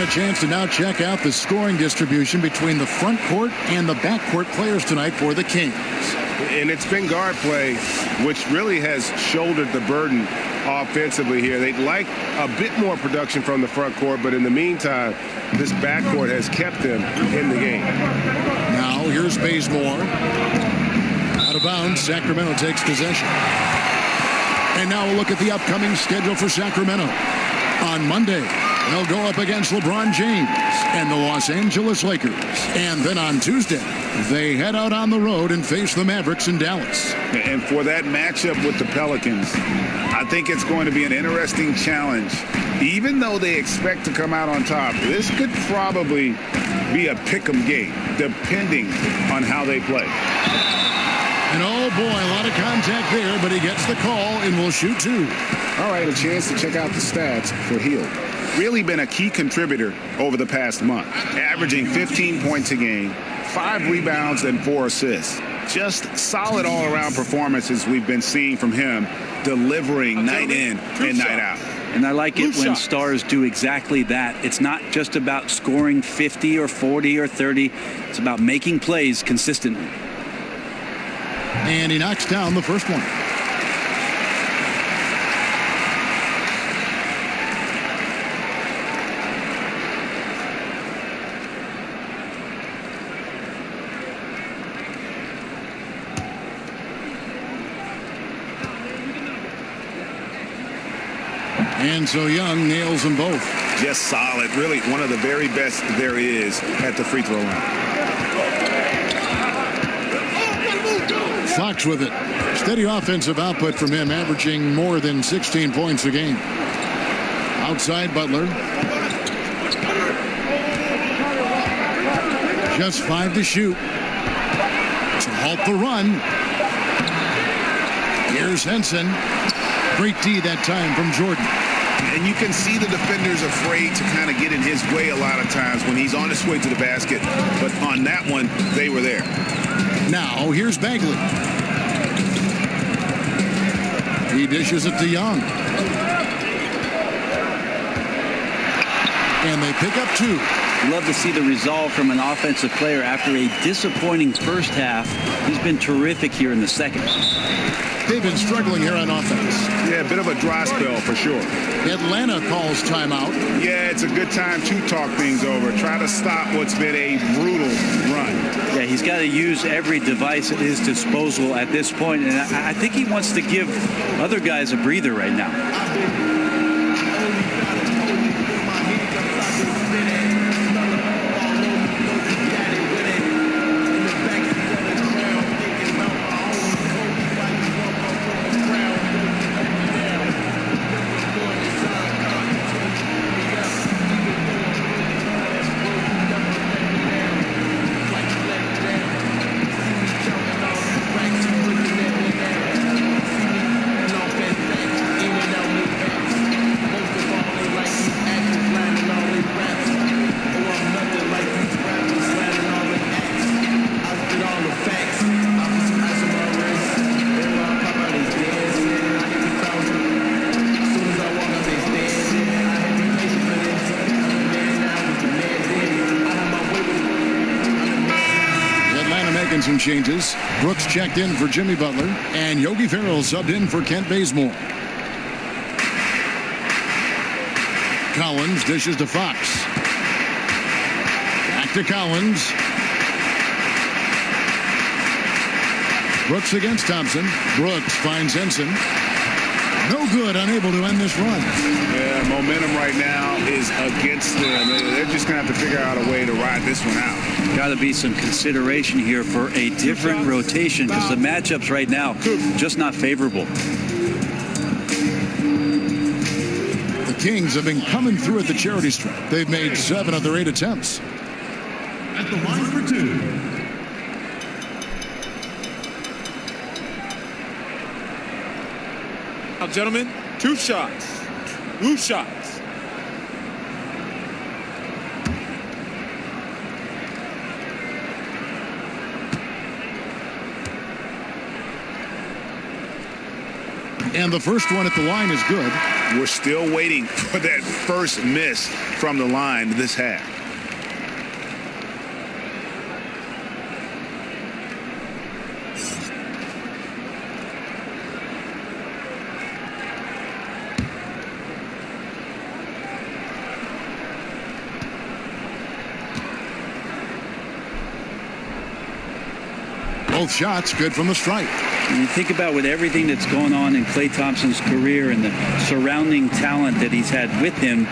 And a chance to now check out the scoring distribution between the front court and the back court players tonight for the Kings. And it's been guard play, which really has shouldered the burden offensively here. They'd like a bit more production from the front court, but in the meantime, this backcourt has kept them in the game. Now here's Bazemore. Out of bounds, Sacramento takes possession. And now we'll look at the upcoming schedule for Sacramento. On Monday, they'll go up against LeBron James and the Los Angeles Lakers. And then on Tuesday, they head out on the road and face the Mavericks in Dallas. And for that matchup with the Pelicans, I think it's going to be an interesting challenge. Even though they expect to come out on top, this could probably be a pick'em game, depending on how they play. And oh boy, a lot of contact there, but he gets the call and will shoot two. All right, a chance to check out the stats for Hield. Really been a key contributor over the past month, averaging 15 points a game, 5 rebounds and 4 assists. Just solid all-around performances we've been seeing from him, delivering night in and night out. And I like it when stars do exactly that. It's not just about scoring 50 or 40 or 30. It's about making plays consistently. And he knocks down the first one. And so Young nails them both. Just solid. Really one of the very best there is at the free throw line. Fox with it. Steady offensive output from him, averaging more than 16 points a game. Outside Butler. Just 5 to shoot. To halt the run. Here's Henson. Great D that time from Jordan. And you can see the defenders afraid to kind of get in his way a lot of times when he's on his way to the basket. But on that one, they were there. Now, here's Bagley. He dishes it to Young. And they pick up 2. Love to see the resolve from an offensive player after a disappointing first half. He's been terrific here in the second. They've been struggling here on offense. Yeah, a bit of a dry spell for sure. Atlanta calls timeout. Yeah, it's a good time to talk things over. Try to stop what's been a brutal run. Yeah, he's got to use every device at his disposal at this point, and I think he wants to give other guys a breather right now. Some changes. Brooks checked in for Jimmy Butler, and Yogi Ferrell subbed in for Kent Bazemore. Collins dishes to Fox. Back to Collins. Brooks against Thompson. Brooks finds Henson. No good, unable to end this run. Yeah, momentum right now is against them. They're just going to have to figure out a way to ride this one out. Got to be some consideration here for a different rotation because the matchups right now just not favorable. The Kings have been coming through at the charity stripe. They've made 7 of their 8 attempts. At the line for 2. Now, gentlemen, 2 shots. 2 shots. And the first one at the line is good. We're still waiting for that first miss from the line this half. Both shots good from the stripe. When you think about with everything that's going on in Klay Thompson's career and the surrounding talent that he's had with him,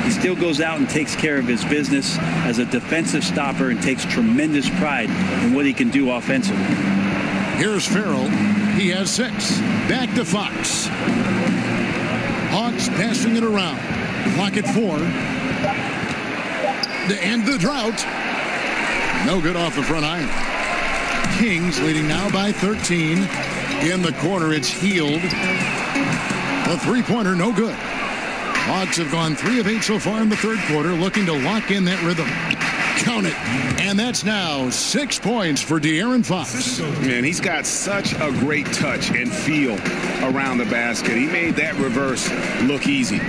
he still goes out and takes care of his business as a defensive stopper and takes tremendous pride in what he can do offensively. Here's Farrell. He has 6. Back to Fox. Hawks passing it around. Clock at 4. To end the drought. No good off the front iron. Kings leading now by 13. In the corner, it's Hield. The three-pointer, no good. Hawks have gone 3 of 8 so far in the third quarter, looking to lock in that rhythm. Count it. And that's now 6 points for De'Aaron Fox. Man, he's got such a great touch and feel around the basket. He made that reverse look easy.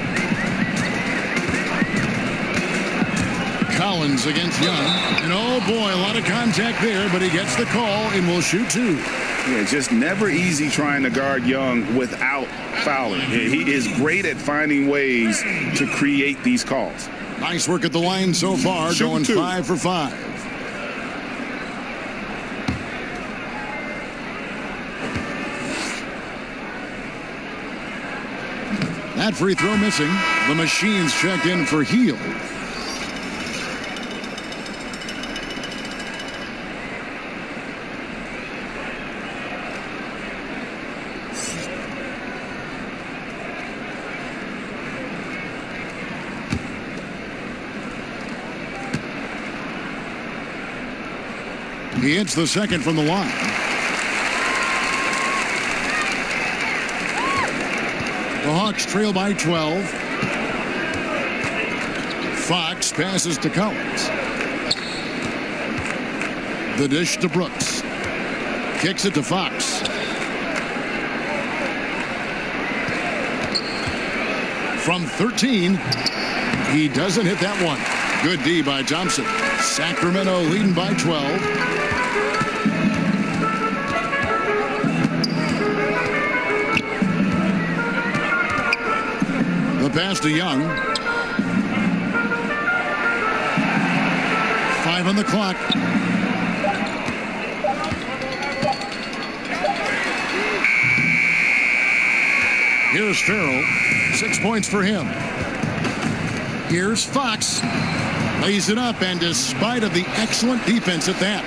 Collins against Young. And oh boy, a lot of contact there, but he gets the call and will shoot 2. Yeah, just never easy trying to guard Young without fouling. He is great at finding ways to create these calls. Nice work at the line so far, going 5 for 5. That free throw missing. The Machines checked in for Hield. He hits the second from the line. The Hawks trail by 12. Fox passes to Collins. The dish to Brooks. Kicks it to Fox. From 13, he doesn't hit that one. Good D by Thompson. Sacramento leading by 12. The pass to Young. 5 on the clock. Here's Farrell. 6 points for him. Here's Fox. Lays it up, and despite of the excellent defense at that,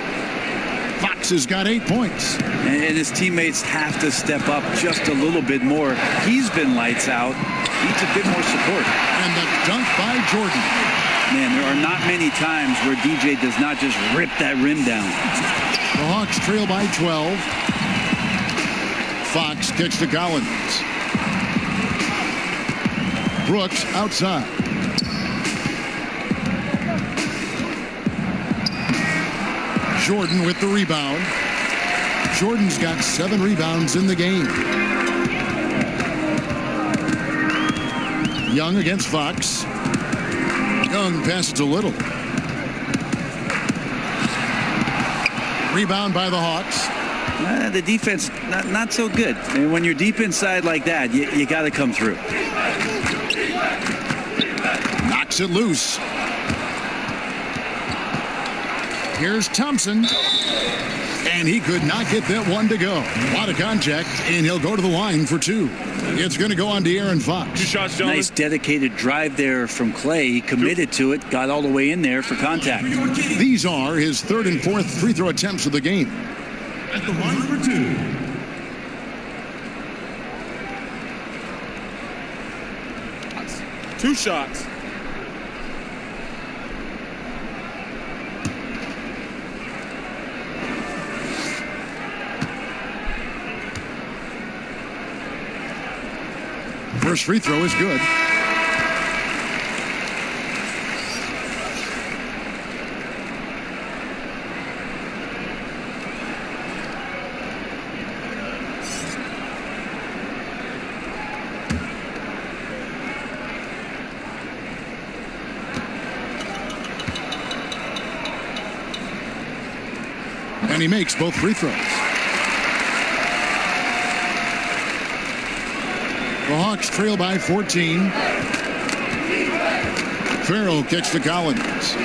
Fox has got 8 points. And his teammates have to step up just a little bit more. He's been lights out. Needs a bit more support. And the dunk by Jordan. Man, there are not many times where DJ does not just rip that rim down. The Hawks trail by 12. Fox kicks to Collins. Brooks outside. Jordan with the rebound. Jordan's got 7 rebounds in the game. Young against Fox. Young passes to Little. Rebound by the Hawks. The defense, not so good. I mean, when you're deep inside like that, you got to come through. Knocks it loose. Here's Thompson. And he could not get that one to go. A lot of contact, and he'll go to the line for 2. It's going to go on De'Aaron Fox. 2 shots, gentlemen. Nice dedicated drive there from Klay. He committed to it, got all the way in there for contact. These are his 3rd and 4th free throw attempts of the game. At the line for 2. 2 shots. First free throw is good. And he makes both free throws. The Hawks trail by 14. Farrell kicks to Collins.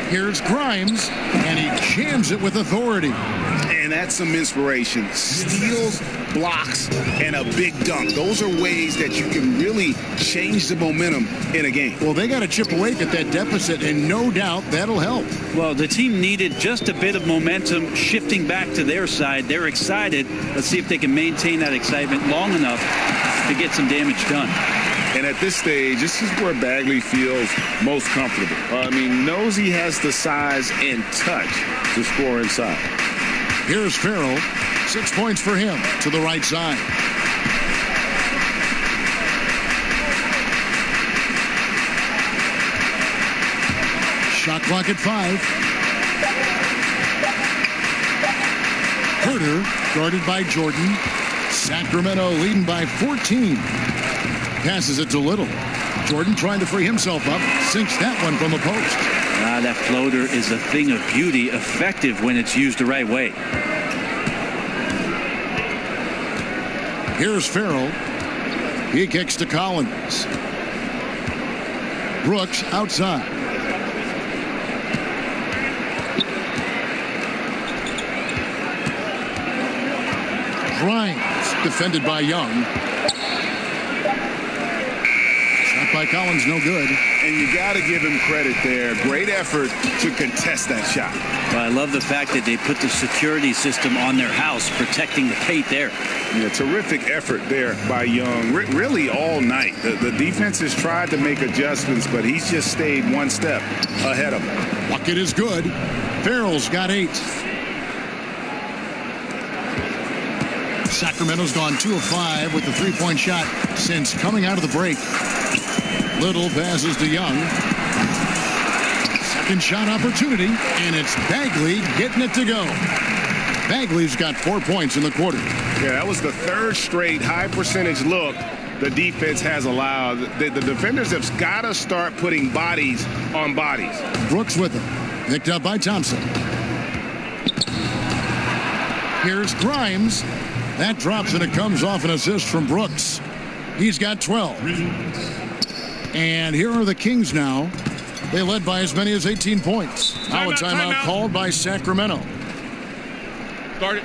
Here's Grimes, and he jams it with authority. And that's some inspiration. Steals, blocks, and a big dunk. Those are ways that you can really change the momentum in a game. Well, they got to chip away at that deficit, and no doubt that'll help. Well, the team needed just a bit of momentum shifting back to their side. They're excited. Let's see if they can maintain that excitement long enough to get some damage done. And at this stage, this is where Bagley feels most comfortable. Knows he has the size and touch to score inside. Here's Farrell. 6 points for him to the right side. Shot clock at 5. Herter guarded by Jordan. Sacramento leading by 14. Passes it to Little. Jordan trying to free himself up. Sinks that one from the post. That floater is a thing of beauty, effective when it's used the right way. Here's Farrell. He kicks to Collins. Brooks outside. Grimes defended by Young. Shot by Collins, no good. And you got to give him credit there. Great effort to contest that shot. Well, I love the fact that they put the security system on their house, protecting the paint there. Yeah, terrific effort there by Young. Really all night. The defense has tried to make adjustments, but he's just stayed one step ahead of them. Bucket is good. Farrell's got 8. Sacramento's gone 2 of 5 with the three-point shot since coming out of the break. Little passes to Young. Second shot opportunity, and it's Bagley getting it to go. Bagley's got 4 points in the quarter. Yeah, that was the third straight high percentage look the defense has allowed. The defenders have got to start putting bodies on bodies. Brooks with him. Picked up by Thompson. Here's Grimes. That drops, and it comes off an assist from Brooks. He's got 12. And here are the Kings now. They led by as many as 18 points. Now a timeout called by Sacramento. Start it.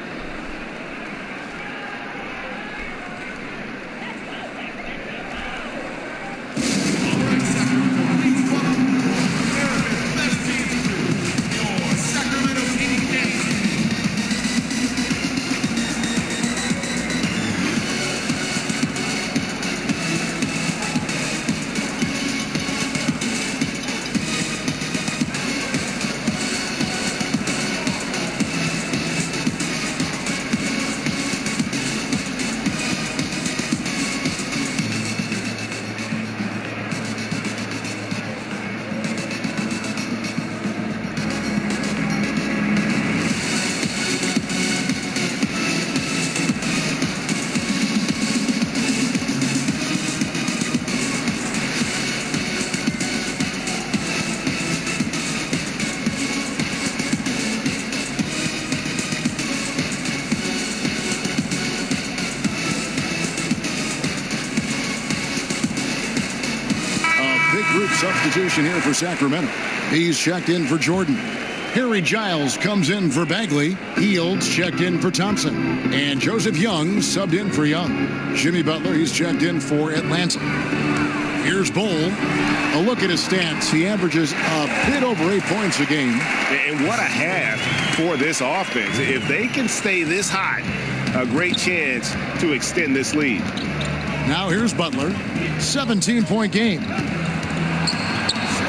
Substitution here for Sacramento. He's checked in for Jordan. Harry Giles comes in for Bagley. Fields checked in for Thompson. And Joseph Young subbed in for Young. Jimmy Butler, he's checked in for Atlanta. Here's Bull. A look at his stats. He averages a bit over 8 points a game. And what a half for this offense. If they can stay this hot, a great chance to extend this lead. Now here's Butler. 17-point game.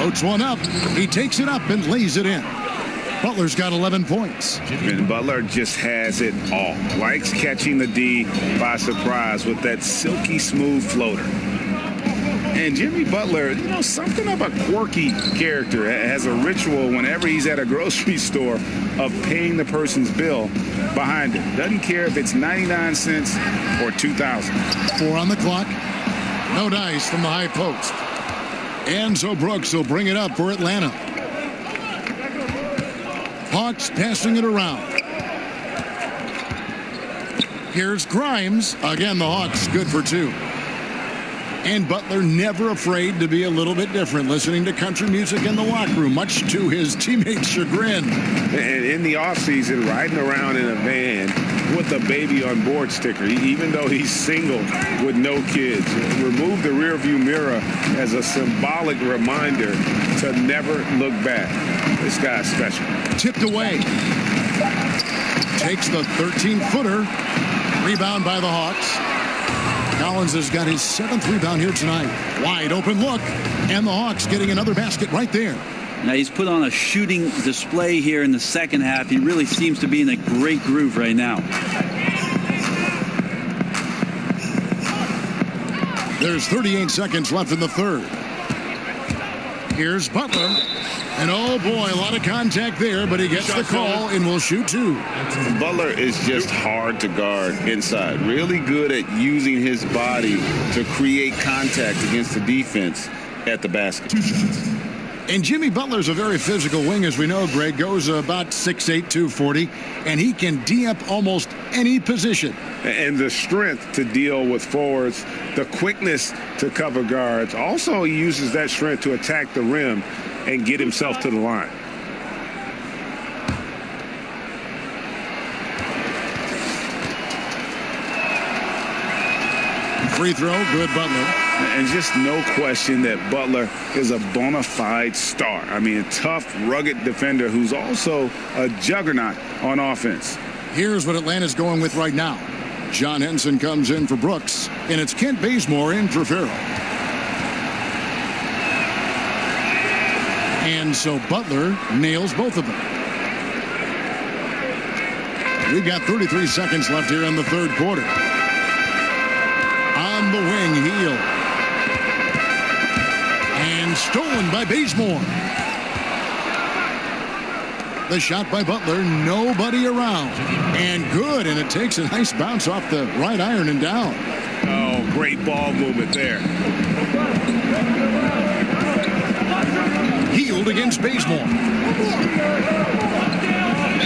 Floats one up. He takes it up and lays it in. Butler's got 11 points. And Butler just has it all. Likes catching the D by surprise with that silky smooth floater. And Jimmy Butler, something of a quirky character. Has a ritual whenever he's at a grocery store of paying the person's bill behind it. Doesn't care if it's 99 cents or 2,000. 4 on the clock. No dice from the high post. And so Brooks will bring it up for Atlanta. Hawks passing it around. Here's Grimes. Again, the Hawks good for 2. And Butler never afraid to be a little bit different, listening to country music in the locker room, much to his teammates' chagrin. And in the offseason, riding around in a van with a baby on board sticker, even though he's single with no kids. Remove the rearview mirror as a symbolic reminder to never look back. This guy's special. Tipped away. Takes the 13-footer. Rebound by the Hawks. Collins has got his 7th rebound here tonight. Wide open look. And the Hawks getting another basket right there. Now he's put on a shooting display here in the second half. He really seems to be in a great groove right now. There's 38 seconds left in the third. Here's Butler. And oh boy, a lot of contact there, but he gets the call and will shoot 2. Butler is just hard to guard inside. Really good at using his body to create contact against the defense at the basket. And Jimmy Butler's a very physical wing, as we know, Greg. Goes about 6'8", 240, and he can D up almost any position. And the strength to deal with forwards, the quickness to cover guards. Also, he uses that strength to attack the rim and get himself to the line. Free throw, good Butler. And just no question that Butler is a bona fide star. I mean, a tough, rugged defender who's also a juggernaut on offense. Here's what Atlanta's going with right now. John Henson comes in for Brooks, and it's Kent Bazemore in for Farrell. And so Butler nails both of them. We've got 33 seconds left here in the third quarter. On the wing, Hield. And stolen by Bazemore. The shot by Butler, nobody around. And good, and it takes a nice bounce off the right iron and down. Oh, great ball movement there. Hield against Bazemore.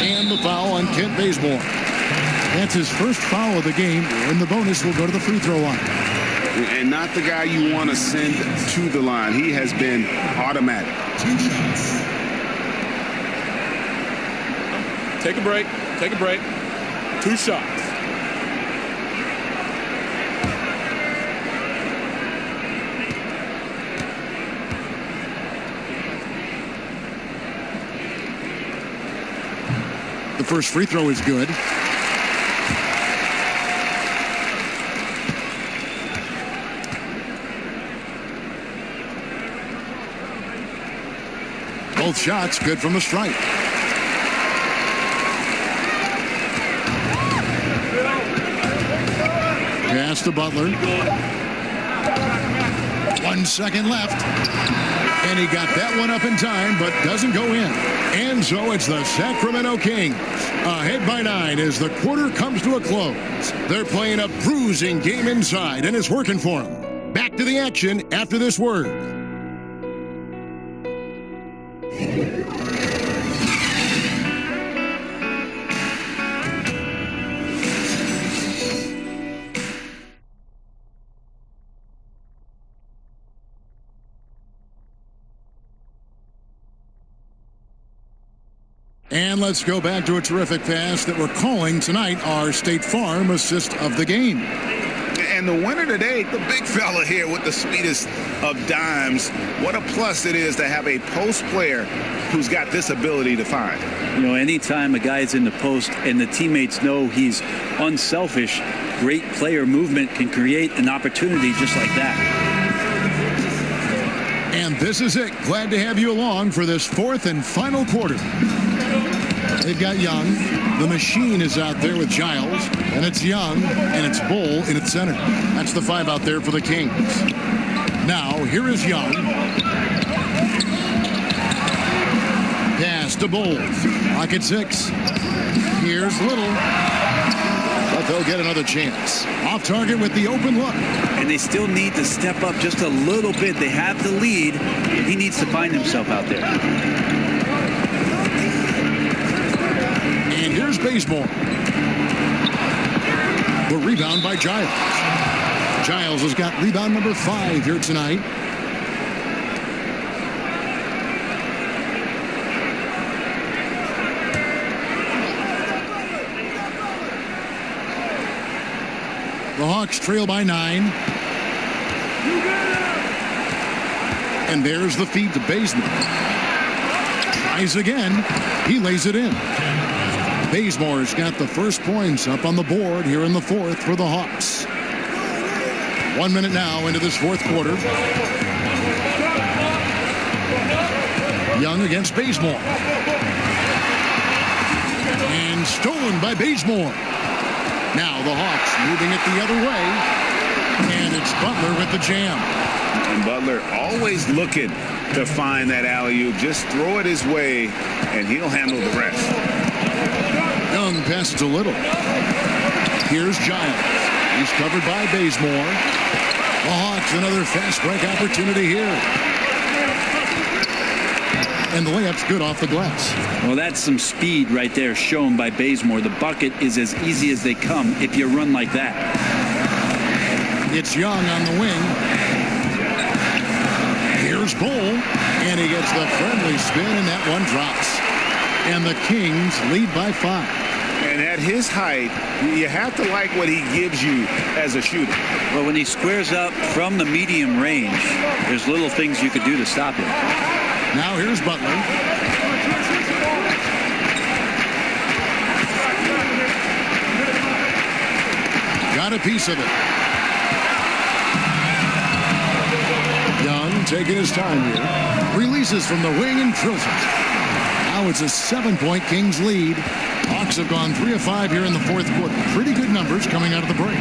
And the foul on Kent Bazemore. That's his first foul of the game, and the bonus will go to the free throw line. And not the guy you want to send to the line. He has been automatic. 2 shots. Take a break. Take a break. 2 shots. The first free throw is good. Both shots good from the stripe. Pass to Butler. 1 second left. And he got that one up in time, but doesn't go in. And so it's the Sacramento Kings ahead by 9 as the quarter comes to a close. They're playing a bruising game inside, and it's working for them. Back to the action after this word. And let's go back to a terrific pass that we're calling tonight our State Farm assist of the game. And the winner today, the big fella here with the sweetest of dimes. What a plus it is to have a post player who's got this ability to find. You know, anytime a guy's in the post and the teammates know he's unselfish, great player movement can create an opportunity just like that. And this is it. Glad to have you along for this fourth and final quarter. They've got Young. The machine is out there with Giles. And it's Young. And it's Bull in its center. That's the 5 out there for the Kings. Now, here is Young. Pass to Bull. Pocket 6. Here's Little. But they'll get another chance. Off target with the open look. And they still need to step up just a little bit. They have the lead. He needs to find himself out there. Bazemore. The rebound by Giles. Giles has got rebound number 5 here tonight. The Hawks trail by 9. And there's the feed to Bazemore. Tries again. He lays it in. Bazemore's got the first points up on the board here in the fourth for the Hawks. 1 minute now into this fourth quarter. Young against Bazemore. And stolen by Bazemore. Now the Hawks moving it the other way. And it's Butler with the jam. And Butler always looking to find that alley-oop. Just throw it his way, and he'll handle the rest. Young passes a little. Here's Giles. He's covered by Bazemore. The Hawks, another fast break opportunity here. And the layup's good off the glass. Well, that's some speed right there shown by Bazemore. The bucket is as easy as they come if you run like that. It's Young on the wing. Here's Bull, and he gets the friendly spin, and that one drops. And the Kings lead by 5. And at his height, you have to like what he gives you as a shooter. Well, when he squares up from the medium range, there's little things you could do to stop him. Now here's Butler. Got a piece of it. Young taking his time here. Releases from the wing and drills it. Now it's a 7-point Kings lead. Hawks have gone 3 of 5 here in the fourth quarter. Pretty good numbers coming out of the break.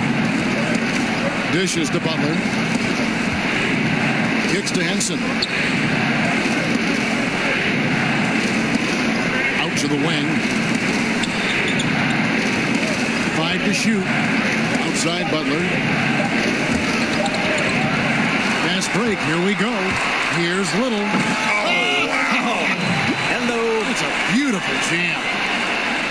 Dishes to Butler. Kicks to Henson. Out to the wing. 5 to shoot. Outside Butler. Fast break. Here we go. Here's Little. Hello. It's a beautiful jam.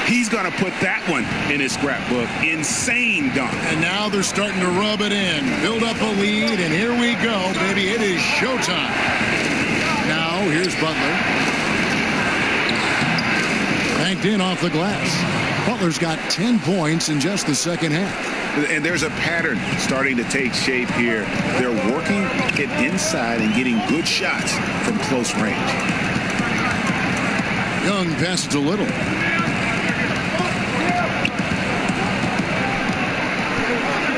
He's going to put that one in his scrapbook. Insane dunk. And now they're starting to rub it in. Build up a lead, and here we go, baby. It is showtime. Now, here's Butler. Banked in off the glass. Butler's got 10 points in just the second half. And there's a pattern starting to take shape here. They're working it inside and getting good shots from close range. Young passes a little.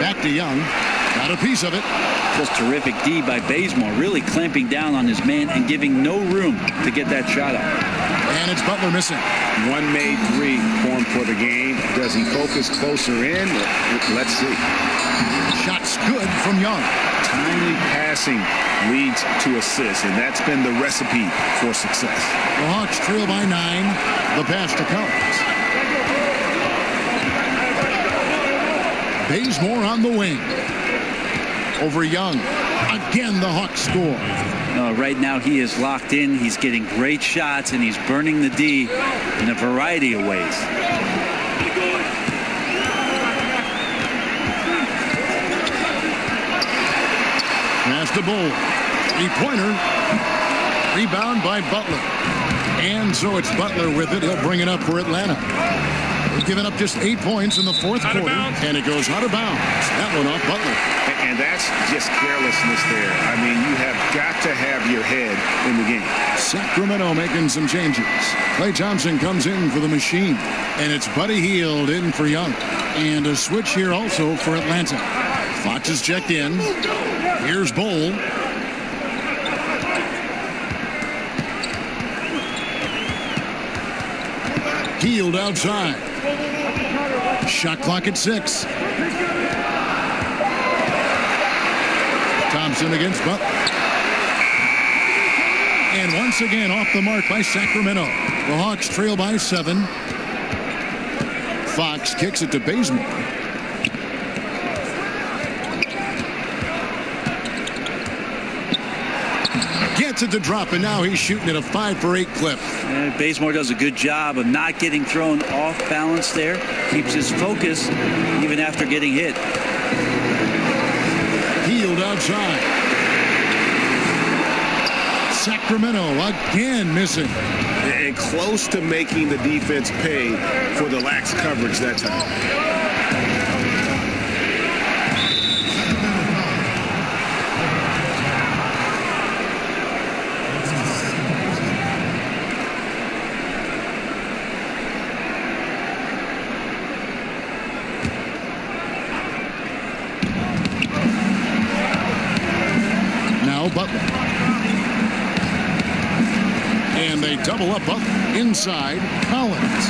Back to Young. Got a piece of it. Just terrific D by Bazemore, really clamping down on his man and giving no room to get that shot up. And it's Butler missing. One made 3 for him for the game. Does he focus closer in? Let's see. Shot's good from Young. Timely passing leads to assists, and that's been the recipe for success. The Hawks trail by 9. The pass to Collins. Bazemore on the wing. Over Young. Again, the Hawks score. Right now, he is locked in. He's getting great shots, and he's burning the D in a variety of ways. Pass to Bull. 3-pointer. Rebound by Butler. And so it's Butler with it. He'll bring it up for Atlanta. They've given up just 8 points in the fourth quarter, and it goes out of bounds. That one off Butler. And that's just carelessness there. I mean, you have got to have your head in the game. Sacramento making some changes. Klay Thompson comes in for the Machine, and it's Buddy Hield in for Young. And a switch here also for Atlanta. Fox is checked in. Here's Bull. Hield outside. Shot clock at 6. Thompson against Butler. And once again off the mark by Sacramento. The Hawks trail by 7. Fox kicks it to Bazemore. Gets it to drop, and now he's shooting at a 5 for 8 clip. And Bazemore does a good job of not getting thrown off balance there. Keeps his focus even after getting hit. Hield outside. Sacramento again missing. And close to making the defense pay for the lax coverage that time. Butler. And they double up Butler inside Collins.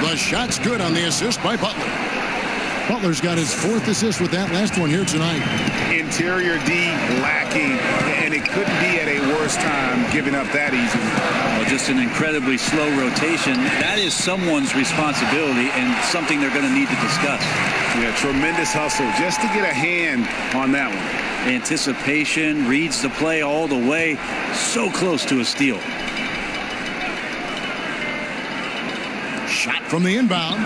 The shot's good on the assist by Butler. Butler's got his 4th assist with that last one here tonight. Interior D lacking, and it couldn't be at a worse time giving up that easy. Well, just an incredibly slow rotation. That is someone's responsibility and something they're going to need to discuss. Yeah, tremendous hustle just to get a hand on that one. Anticipation, reads the play all the way. So close to a steal. Shot from the inbound.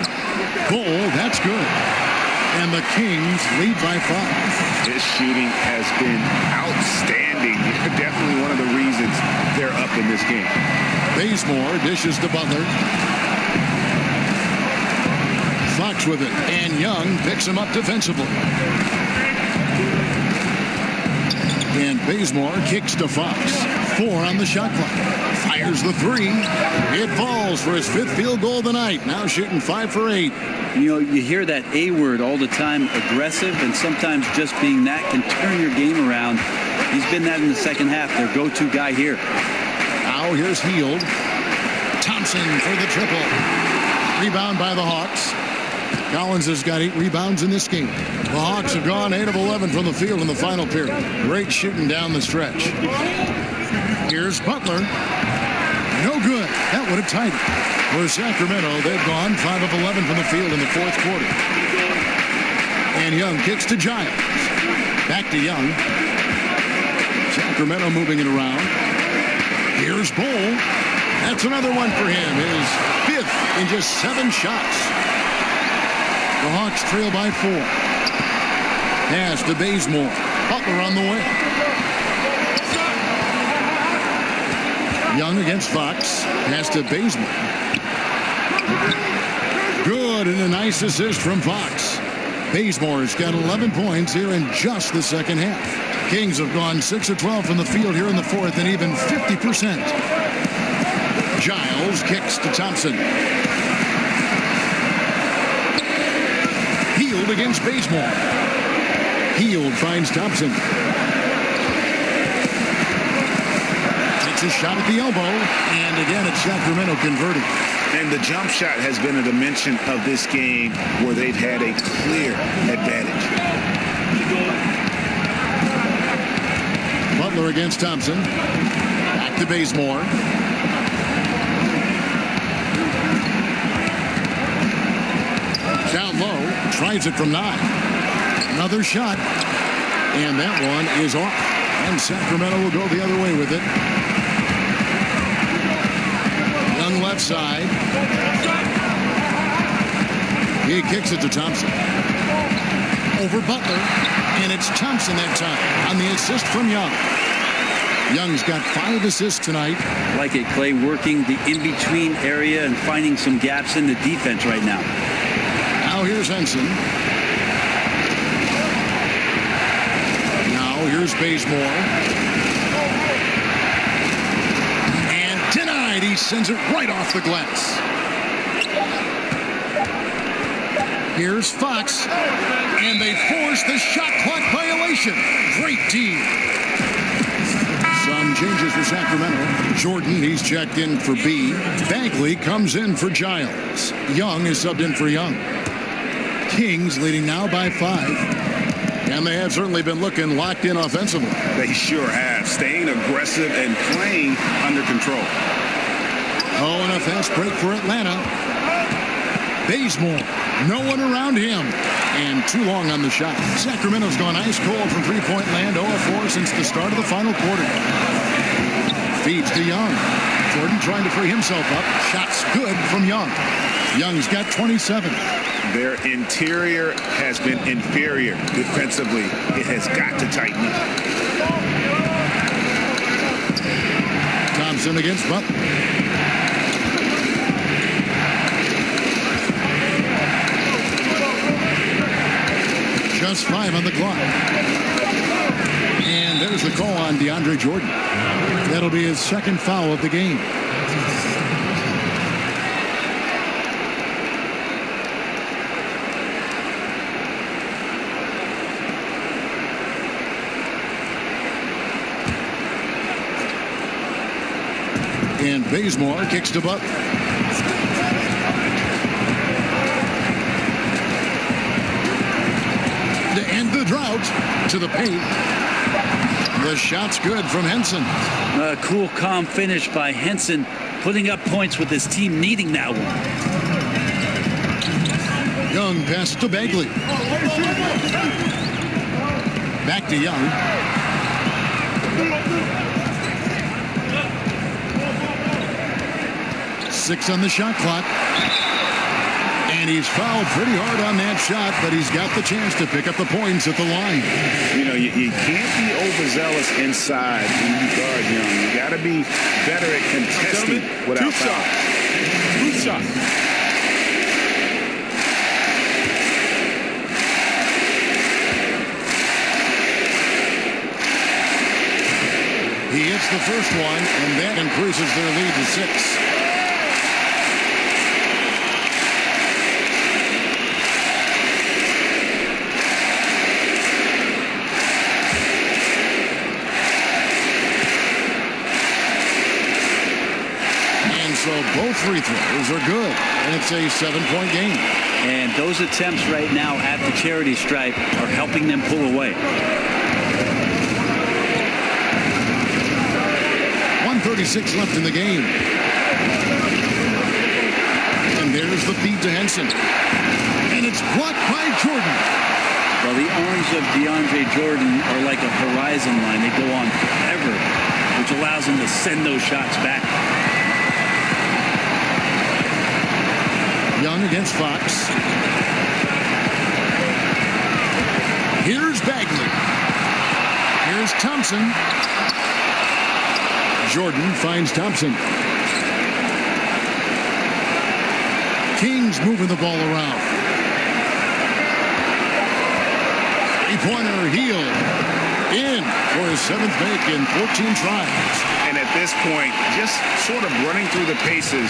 Goal, that's good. And the Kings lead by 5. His shooting has been outstanding. Definitely one of the reasons they're up in this game. Bazemore dishes to Butler. Fox with it, and Young picks him up defensively. And Bazemore kicks to Fox. 4 on the shot clock. Fires the 3. It falls for his 5th field goal of the night. Now shooting 5 for 8. You know, you hear that A word all the time, aggressive, and sometimes just being that can turn your game around. He's been that in the second half, their go-to guy here. Now here's Hield. Thompson for the triple. Rebound by the Hawks. Collins has got 8 rebounds in this game. The Hawks have gone 8 of 11 from the field in the final period. Great shooting down the stretch. Here's Butler. No good. That would have tied it. For Sacramento, they've gone 5 of 11 from the field in the 4th quarter. And Young kicks to Giles. Back to Young. Sacramento moving it around. Here's Bull. That's another one for him. His 5th in just 7 shots. The Hawks trail by 4. Pass to Bazemore. Butler on the way. Young against Fox. Pass to Bazemore. Good, and a nice assist from Fox. Bazemore's got 11 points here in just the second half. Kings have gone 6 of 12 from the field here in the 4th and even 50%. Giles kicks to Thompson. Hield against Bazemore. Hield finds Thompson. Takes a shot at the elbow, and again it's Sacramento converting. And the jump shot has been a dimension of this game where they've had a clear advantage. Butler against Thompson. Back to Bazemore. Down low. Tries it from 9. Another shot. And that one is off. And Sacramento will go the other way with it. Young left side. He kicks it to Thompson. Over Butler. And it's Thompson that time on the assist from Young. Young's got 5 assists tonight. Like it, Clay, working the in-between area and finding some gaps in the defense right now. Now here's Henson. Now here's Bazemore. And denied. He sends it right off the glass. Here's Fox. And they force the shot clock violation. Great team. Some changes for Sacramento. Jordan, he's checked in for B. Bagley comes in for Giles. Young is subbed in for Young. Kings leading now by 5. And they have certainly been looking locked in offensively. They sure have. Staying aggressive and playing under control. Oh, and a fast break for Atlanta. Bazemore. No one around him. And too long on the shot. Sacramento's gone ice cold from three-point land. 0 of 4 since the start of the final quarter. Feeds to Young. Jordan trying to free himself up. Shots good from Young. Young's got 27. Their interior has been inferior defensively. It has got to tighten up. Thompson against Butler. Just 5 on the clock. And there's the call on DeAndre Jordan. That'll be his second foul of the game. And Bazemore kicks to Butler. To end the drought, to the paint. The shot's good from Henson. A cool, calm finish by Henson, putting up points with his team needing that one. Young pass to Bagley. Back to Young. Six on the shot clock. And he's fouled pretty hard on that shot, but he's got the chance to pick up the points at the line. You know, you can't be overzealous inside when you guard Young. You got to be better at contesting without foul. Two shots. He hits the first one, and that increases their lead to 6. So both free throws are good, and it's a 7-point game. And those attempts right now at the charity stripe are helping them pull away. 1:36 left in the game. And there's the feed to Henson. And it's blocked by Jordan. Well, the arms of DeAndre Jordan are like a horizon line. They go on forever, which allows him to send those shots back. Young against Fox. Here's Bagley. Here's Thompson. Jordan finds Thompson. King's moving the ball around. Three-pointer heel. In for his 7th make in 14 tries. And at this point, just sort of running through the paces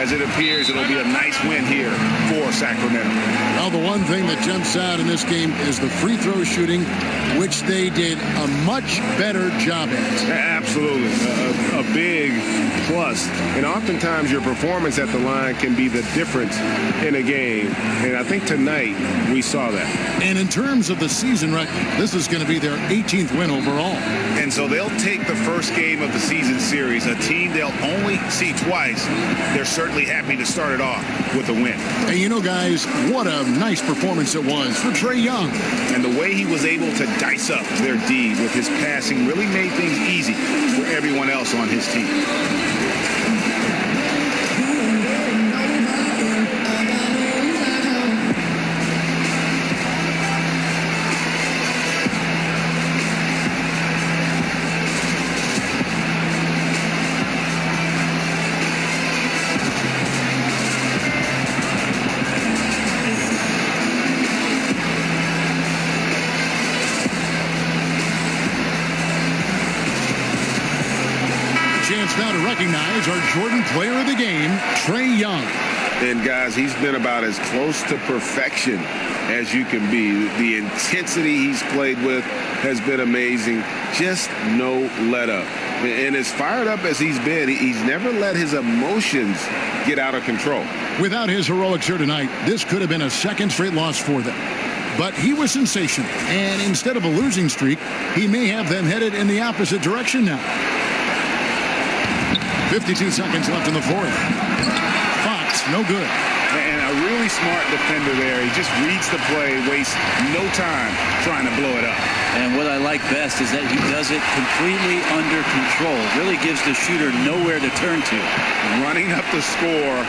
as it appears it'll be a nice win here for Sacramento. Well, the one thing that jumps out in this game is the free throw shooting, which they did a much better job at. Absolutely. A big plus. And oftentimes your performance at the line can be the difference in a game. And I think tonight we saw that. And in terms of the season record, this is going to be their 18th win overall. And so they'll take the first game of the season series, a team they'll only see twice. They're certainly happy to start it off with a win. And you know, guys, what a nice performance it was for Trae Young. And the way he was able to dice up their D with his passing really made things easy for everyone else on his team. Now to recognize our Jordan Player of the Game, Trae Young. And guys, he's been about as close to perfection as you can be. The intensity he's played with has been amazing. Just no let up. And as fired up as he's been, he's never let his emotions get out of control. Without his heroics here tonight, this could have been a second straight loss for them. But he was sensational. And instead of a losing streak, he may have them headed in the opposite direction now. 52 seconds left in the fourth. Fox, no good. And I A really smart defender there. He just reads the play, wastes no time trying to blow it up. And what I like best is that he does it completely under control. Really gives the shooter nowhere to turn to. Running up the score,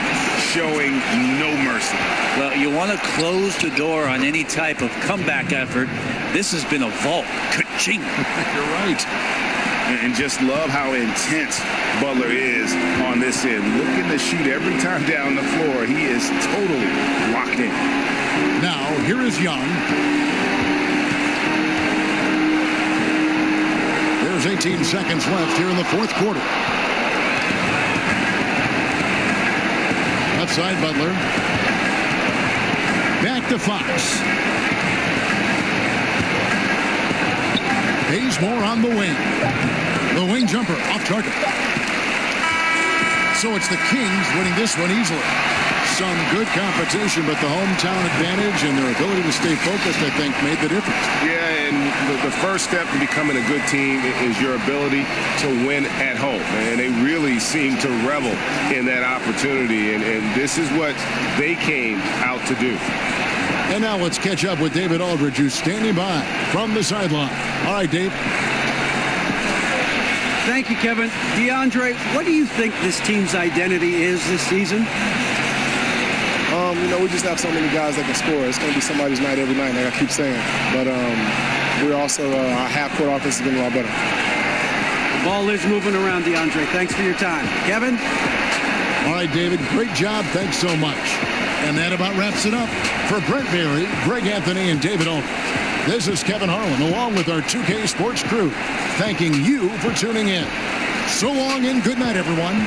showing no mercy. Well, you want to close the door on any type of comeback effort. This has been a vault. Ka-ching. You're right. And just love how intense Butler is on this end. Looking to shoot every time down the floor. He is totally locked in. Now, here is Young. There's 18 seconds left here in the fourth quarter. Left side, Butler. Back to Fox. Bazemore on the wing. The wing jumper off target. So it's the Kings winning this one easily. Some good competition, but the hometown advantage and their ability to stay focused, I think, made the difference. Yeah, and the first step to becoming a good team is your ability to win at home. And they really seem to revel in that opportunity. And this is what they came out to do. And now let's catch up with David Aldridge, who's standing by from the sideline. All right, Dave. Thank you, Kevin. DeAndre, what do you think this team's identity is this season? We just have so many guys that can score. It's going to be somebody's night every night, like I keep saying. But we're also, our half-court offense is getting a lot better. The ball is moving around, DeAndre. Thanks for your time. Kevin? All right, David, great job. Thanks so much. And that about wraps it up. For Brent Barry, Greg Anthony, and David Aldridge, this is Kevin Harlan, along with our 2K Sports crew, thanking you for tuning in. So long and good night, everyone.